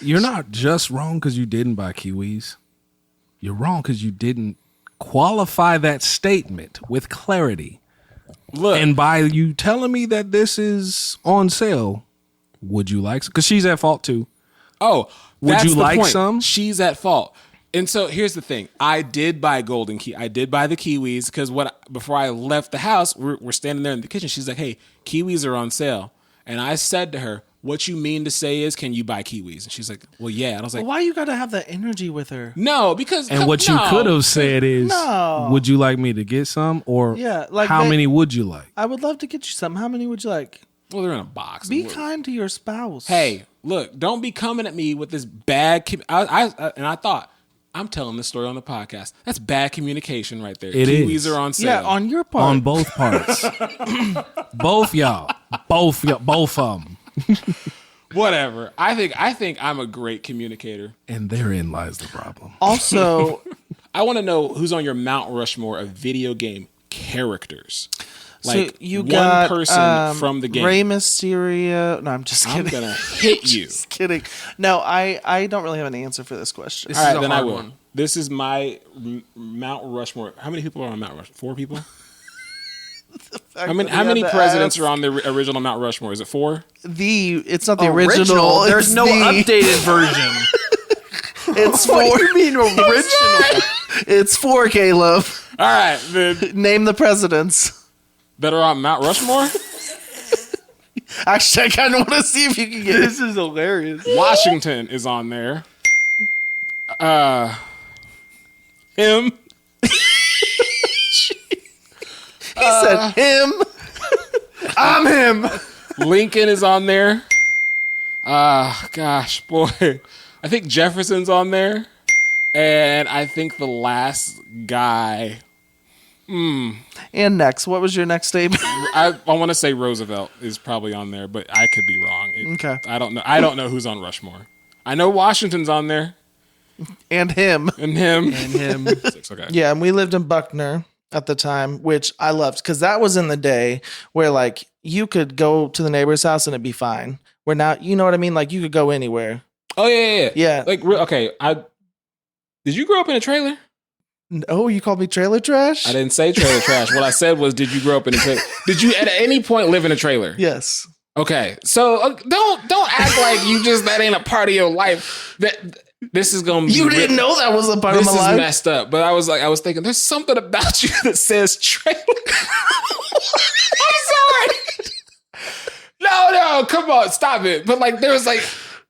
You're not just wrong because you didn't buy kiwis. You're wrong because you didn't qualify that statement with clarity. Look, And by you telling me that this is on sale, would you like? Because she's at fault too. Oh, Would that's you the like point. some? She's at fault. And so here's the thing. I did buy I did buy the kiwis because before I left the house, we're standing there in the kitchen. She's like, hey, kiwis are on sale. And I said to her, what you mean to say is, can you buy kiwis? And she's like, well, yeah. And I was like, Why you gotta have that energy with her? no, because And what you could have said is, No. would you like me to get some? Or Yeah, like how many would you like? I would love to get you some. How many would you like? Well, they're in a box. Be kind to your spouse. Hey, look, don't be coming at me with this bad. I thought, I'm telling this story on the podcast. That's bad communication right there. It Kiwis is. are on sale. Yeah, on your part. On both parts. Both y'all. Both of them. Whatever. I think I'm a great communicator. And therein lies the problem. Also, I want to know who's on your Mount Rushmore of video game characters. Like so you one got person from the game. Rey Mysterio. No, I'm just kidding. I'm gonna hit you. Just kidding. No, I don't really have an answer for this question. All right, then I will. This is my Mount Rushmore. How many people are on Mount Rushmore? 4 people? How many presidents are on the original Mount Rushmore? Is it 4? It's not the original. There's no updated version. It's 4. What do you mean original? It's 4, Caleb. All right, then. Name the presidents. That are on Mount Rushmore? Actually, I kind of want to see if you can get This is hilarious. Washington is on there. Him. He said him. I'm him. Lincoln is on there. Gosh, boy. I think Jefferson's on there. And I think the last guy. And next, what was your next statement? I want to say Roosevelt is probably on there, but I could be wrong. Okay. I don't know. I don't know who's on Rushmore. I know Washington's on there. And him. And him. 6, okay. Yeah, and we lived in Buckner at the time, which I loved because that was in the day where like you could go to the neighbor's house and it'd be fine. Where now, you know what I mean? Like you could go anywhere. Oh yeah. Yeah. Like okay, did you grow up in a trailer? Oh, you called me trailer trash? I didn't say trailer trash. What I said was, did you grow up in a trailer? Did you at any point live in a trailer? Yes. Okay, so don't act like you just that ain't a part of your life. That this is gonna be. You didn't know that was a part of my This life. is messed up. But I was thinking, there's something about you that says trailer. I'm sorry. No, come on, stop it. But like, there was like,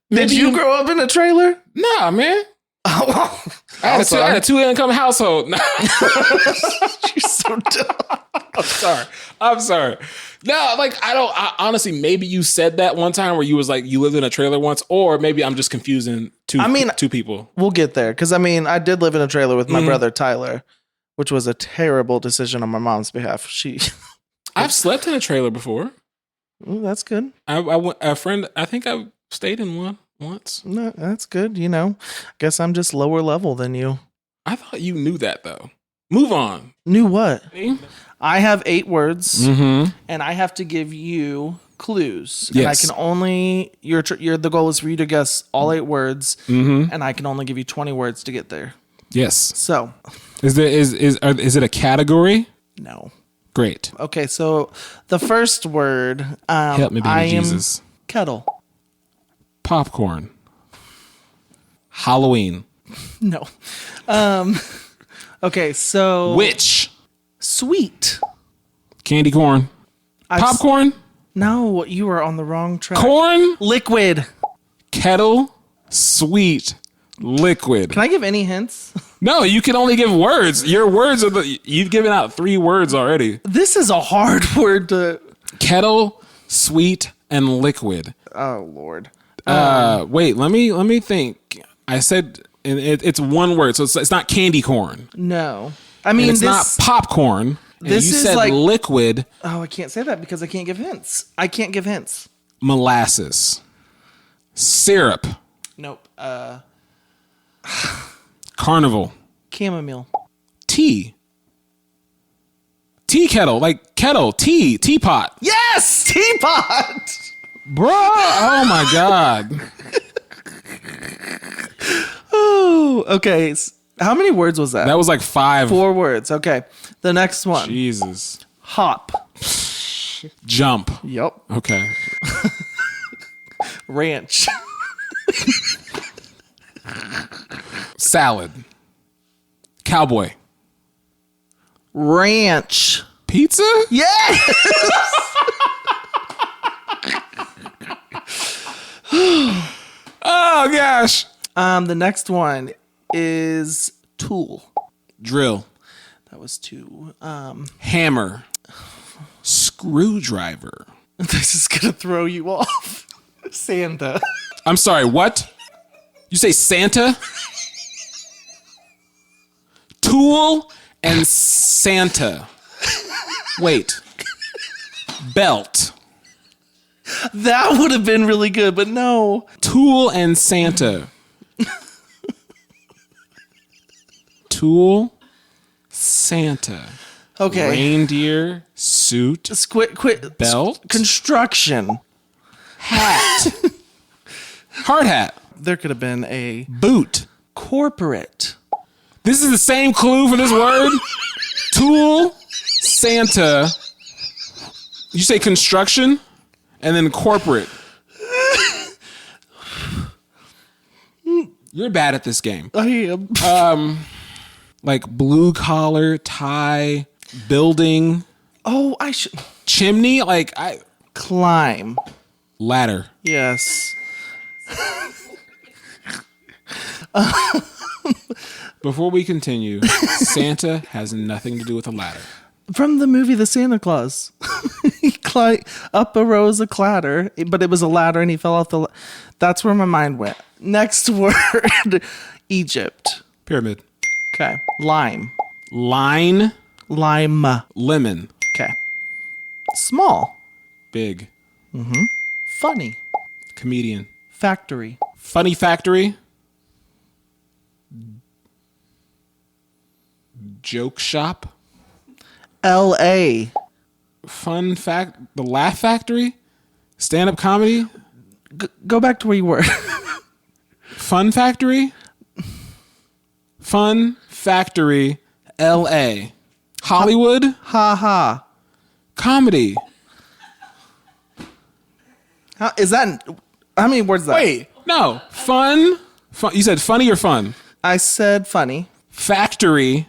Did you grow up in a trailer? Nah, man. Oh, I had a 2-income household. No. You're so dumb. I'm sorry. No, like I honestly, maybe you said that one time where you was like, you lived in a trailer once, or maybe I'm just confusing two people. We'll get there. Because I did live in a trailer with my brother Tyler, which was a terrible decision on my mom's behalf. I've slept in a trailer before. Ooh, that's good. I think I stayed in one once. No, that's good. You know, I guess I'm just lower level than you. I thought you knew that though. Move on. Knew what? See? I have 8 words, Mm-hmm. and I have to give you clues. Yes. And I can only the goal is for you to guess all 8 words, and I can only give you 20 words to get there. Yes. So, Is it a category? no. Great. Okay, so the first word, Help me, baby I am Jesus. kettle. Popcorn. Halloween. No. Okay, so Witch. sweet. Candy corn. Popcorn. No, you were on the wrong track. Corn. Liquid. Kettle. Sweet. Liquid. Can I give any hints? No, you can only give words. Your words are you've given out 3 words already. This is a hard word to. Kettle, sweet, and liquid. Oh Lord. Wait, let me think. I said it's one word, so it's not candy corn. No. I mean, it's not popcorn. This you is said like liquid. Oh, I can't say that because I can't give hints. I can't give hints. Molasses. Syrup. Nope. Carnival. Chamomile. Tea. Tea kettle, like kettle, teapot. Yes, teapot. Bro, oh my God. Oh, okay. How many words was that? That was like 5. 4 words. Okay. The next one. Jesus. Hop. Jump. Yep. Okay. Ranch. Salad. Cowboy. Ranch. Pizza? Yes. Oh, gosh. The next one is tool. Drill. That was 2. Hammer. Screwdriver. This is gonna throw you off. Santa. I'm sorry, what? You say Santa? Tool and Santa. Wait. Belt. That would have been really good, but no. Tool and Santa. Tool, Santa. Okay. Reindeer, suit, Just quit. belt, Construction. hat. Hard hat. There could have been a Boot. corporate. This is the same clue for this word. Tool, Santa. You say construction and then corporate. You're bad at this game. I am. Like blue collar, tie, building, Oh, I should chimney, climb. ladder. Yes. Before we continue, Santa has nothing to do with a ladder. From the movie The Santa Claus. He climbed up a rose a ladder, but it was a ladder and he fell off the... That's where my mind went. Next word. Egypt. Pyramid. Okay. Lime. Line. Lime. Lemon. Okay. Small. Big. Funny. Comedian. Factory. Funny factory. Joke shop. L.A. Fun fact. The Laugh Factory. Stand-up comedy. Go back to where you were. Fun Factory. Fun Factory. L.A. Hollywood. Ha ha. Comedy. Is that... How many words is that? Wait. No. Fun. You said funny or fun? I said funny. Factory.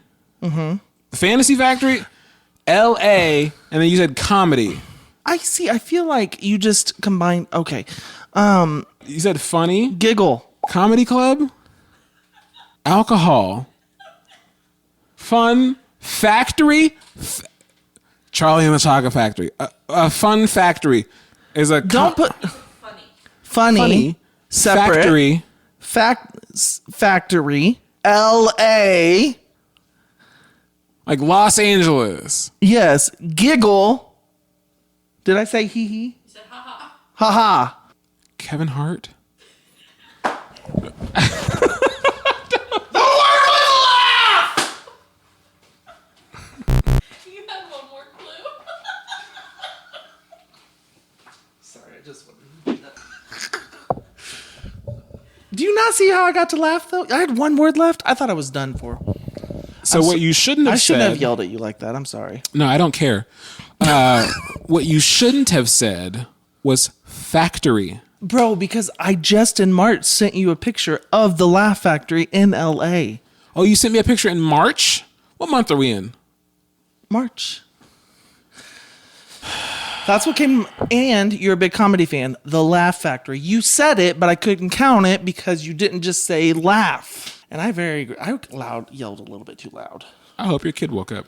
Fantasy Factory. L.A. And then you said comedy. I see. I feel like you just combined... Okay. You said funny. Giggle. Comedy club. Alcohol. Fun factory. Charlie and the Chocolate Factory. A fun factory is a... Don't put... Funny. Separate. Factory. L.A. Like Los Angeles. Yes. Giggle. Did I say hee hee? You said ha ha. Ha ha. Kevin Hart. You have one more clue. Sorry, I just wanted to... Do you not see how I got to laugh, though? I had one word left. I thought I was done for. So what you shouldn't have I said... shouldn't have yelled at you like that. I'm sorry. No, I don't care. What you shouldn't have said was factory. Bro, because I just in March sent you a picture of the Laugh Factory in L.A. Oh, you sent me a picture in March? What month are we in? March. That's what came... And you're a big comedy fan. The Laugh Factory. You said it, but I couldn't count it because you didn't just say laugh. And I yelled a little bit too loud. I hope your kid woke up.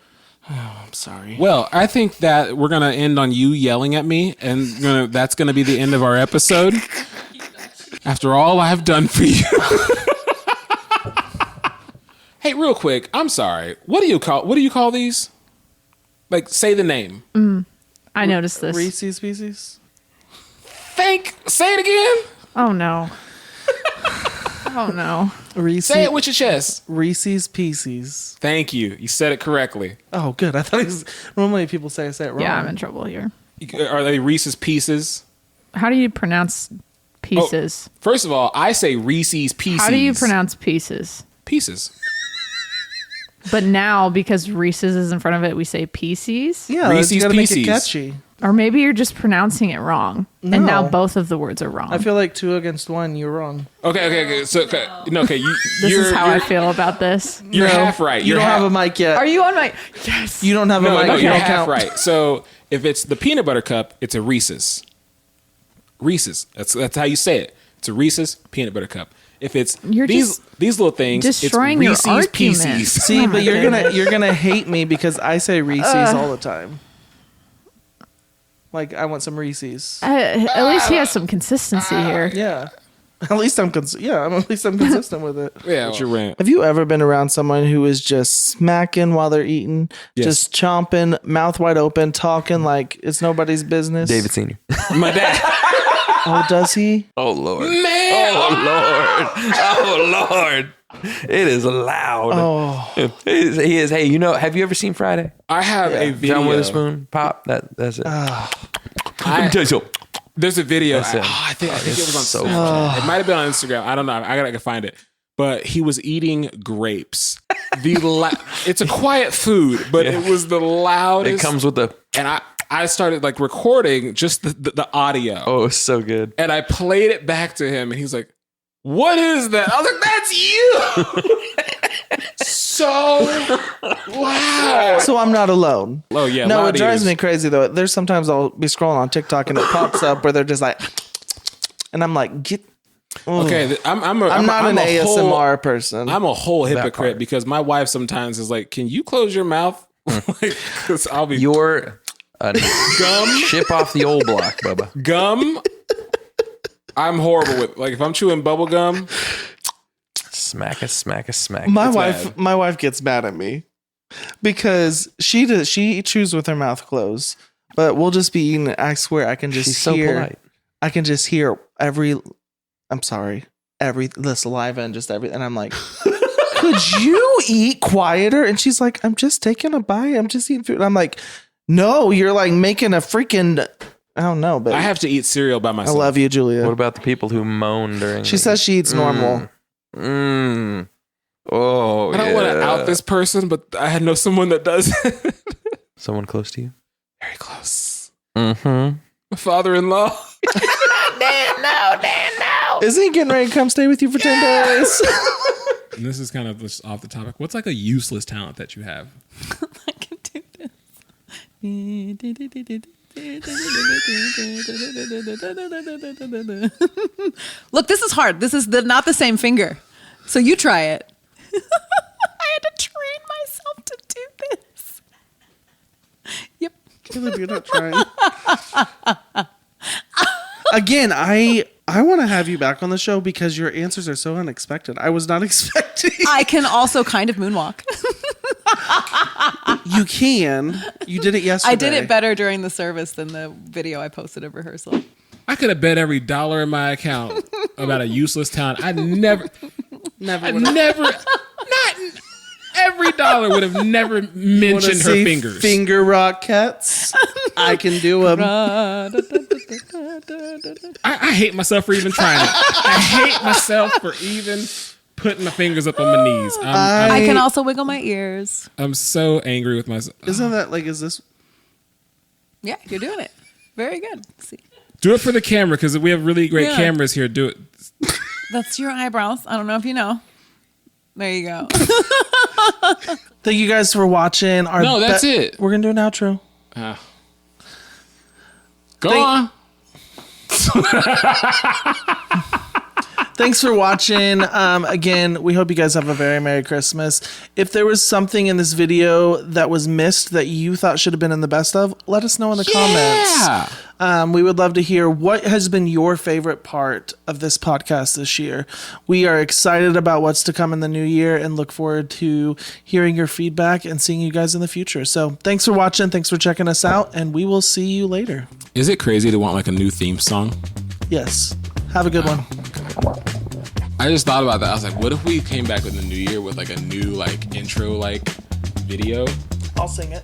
Oh, I'm sorry. Well, I think that we're going to end on you yelling at me, and that's going to be the end of our episode. After all I've done for you. Hey, real quick, I'm sorry. What do you call these? Like, say the name. I noticed this. Reese's Pieces? Say it again. Oh no. Oh no. Say it with your chest. Reese's Pieces. Thank you. You said it correctly. Oh, good. I thought it was... Normally people say it wrong. Yeah, I'm in trouble here. Are they Reese's Pieces? How do you pronounce pieces? Oh, first of all, I say Reese's Pieces. How do you pronounce pieces? Pieces. But now, because Reese's is in front of it, we say pieces. Yeah, Reese's you gotta make Pieces. it catchy. Or maybe you're just pronouncing it wrong. No. And now both of the words are wrong. I feel like 2 against 1, you're wrong. Okay. So, this is how I feel about this. You're half right. You don't have a mic yet. Are you on my? Yes. You don't have a mic. No, you're Don't half count. right. So if it's the peanut butter cup, it's a Reese's. Reese's. That's how you say it. It's a Reese's peanut butter cup. If it's these little things, destroying it's your Reese's argument. Pieces. See, but you're gonna hate me because I say Reese's all the time. Like I want some Reese's. At least he has some consistency here. Yeah. At least I'm consistent with it. Yeah, what's your rant? Have you ever been around someone who is just smacking while they're eating, just chomping, mouth wide open, talking like it's nobody's business? David Sr. My dad. Oh, does he? Oh Lord. Man. Oh Lord. It is loud. Oh. He is. Hey, have you ever seen Friday? I have a video. John Witherspoon pop. That's it. Let me tell you something. There's a video. That's it. I think it was on Snapchat. It might have been on Instagram. I don't know. I gotta find it. But he was eating grapes. It's a quiet food, but it was the loudest. It comes with the. And I started like recording just the audio. Oh, it's so good. And I played it back to him, and he's like, "What is that?" I was like, "That's you." So loud. So I'm not alone. Oh yeah. No, loud it drives ears. me crazy though. There's sometimes I'll be scrolling on TikTok and it pops up where they're just like, and I'm like, get. Ugh. Okay, I'm not an a ASMR person. I'm a whole hypocrite because my wife sometimes is like, "Can you close your mouth?" Like, 'cause I'll be You're a gum ship off the old block, Bubba. Gum. I'm horrible with if I'm chewing bubble gum. Smack a smack a smack. My It's wife gets mad at me because she chews with her mouth closed, but we'll just be eating. I swear I can just She's so hear. polite. I can just hear the saliva and just everything. And I'm like, could you eat quieter? And she's like, I'm just taking a bite. I'm just eating food. And I'm like, no, you're like making a freaking. I don't know, but I have to eat cereal by myself. I love you, Julia. What about the people who moan during? She says she eats normal. Oh, I don't want to out this person, but I know someone that does. Someone close to you? Very close. Mm-hmm. My father-in-law. Dan, no. Isn't he getting ready to come stay with you for 10 days? And this is kind of just off the topic. What's like a useless talent that you have? I can do this. Look, this is hard. This is not the same finger. So you try it. I had to train myself to do this. Yep. Caleb, you're not trying. Again, I want to have you back on the show because your answers are so unexpected. I was not expecting. I can also kind of moonwalk. You can. You did it yesterday. I did it better during the service than the video I posted of rehearsal. I could have bet every dollar in my account about a useless talent. Not every dollar would have never mentioned her fingers. Finger rockets. I can do them. I hate myself for even trying it. I hate myself for even putting my fingers up on my knees. I can also wiggle my ears. I'm so angry with myself. Isn't that like, is this? Yeah, you're doing it. Very good. See, do it for the camera because we have really great cameras here. Do it. that's your eyebrows. I don't know if you know. There you go. Thank you guys for watching. No, that's it. We're going to do an outro. Go on. Thanks for watching. Again, we hope you guys have a very Merry Christmas. If there was something in this video that was missed that you thought should have been in the best of, let us know in the comments. We would love to hear what has been your favorite part of this podcast this year. We are excited about what's to come in the new year and look forward to hearing your feedback and seeing you guys in the future. So thanks for watching. Thanks for checking us out, and we will see you later. Is it crazy to want like a new theme song? Yes. Have a good one. I just thought about that. I was like, what if we came back with the new year with like a new like intro like video? I'll sing it.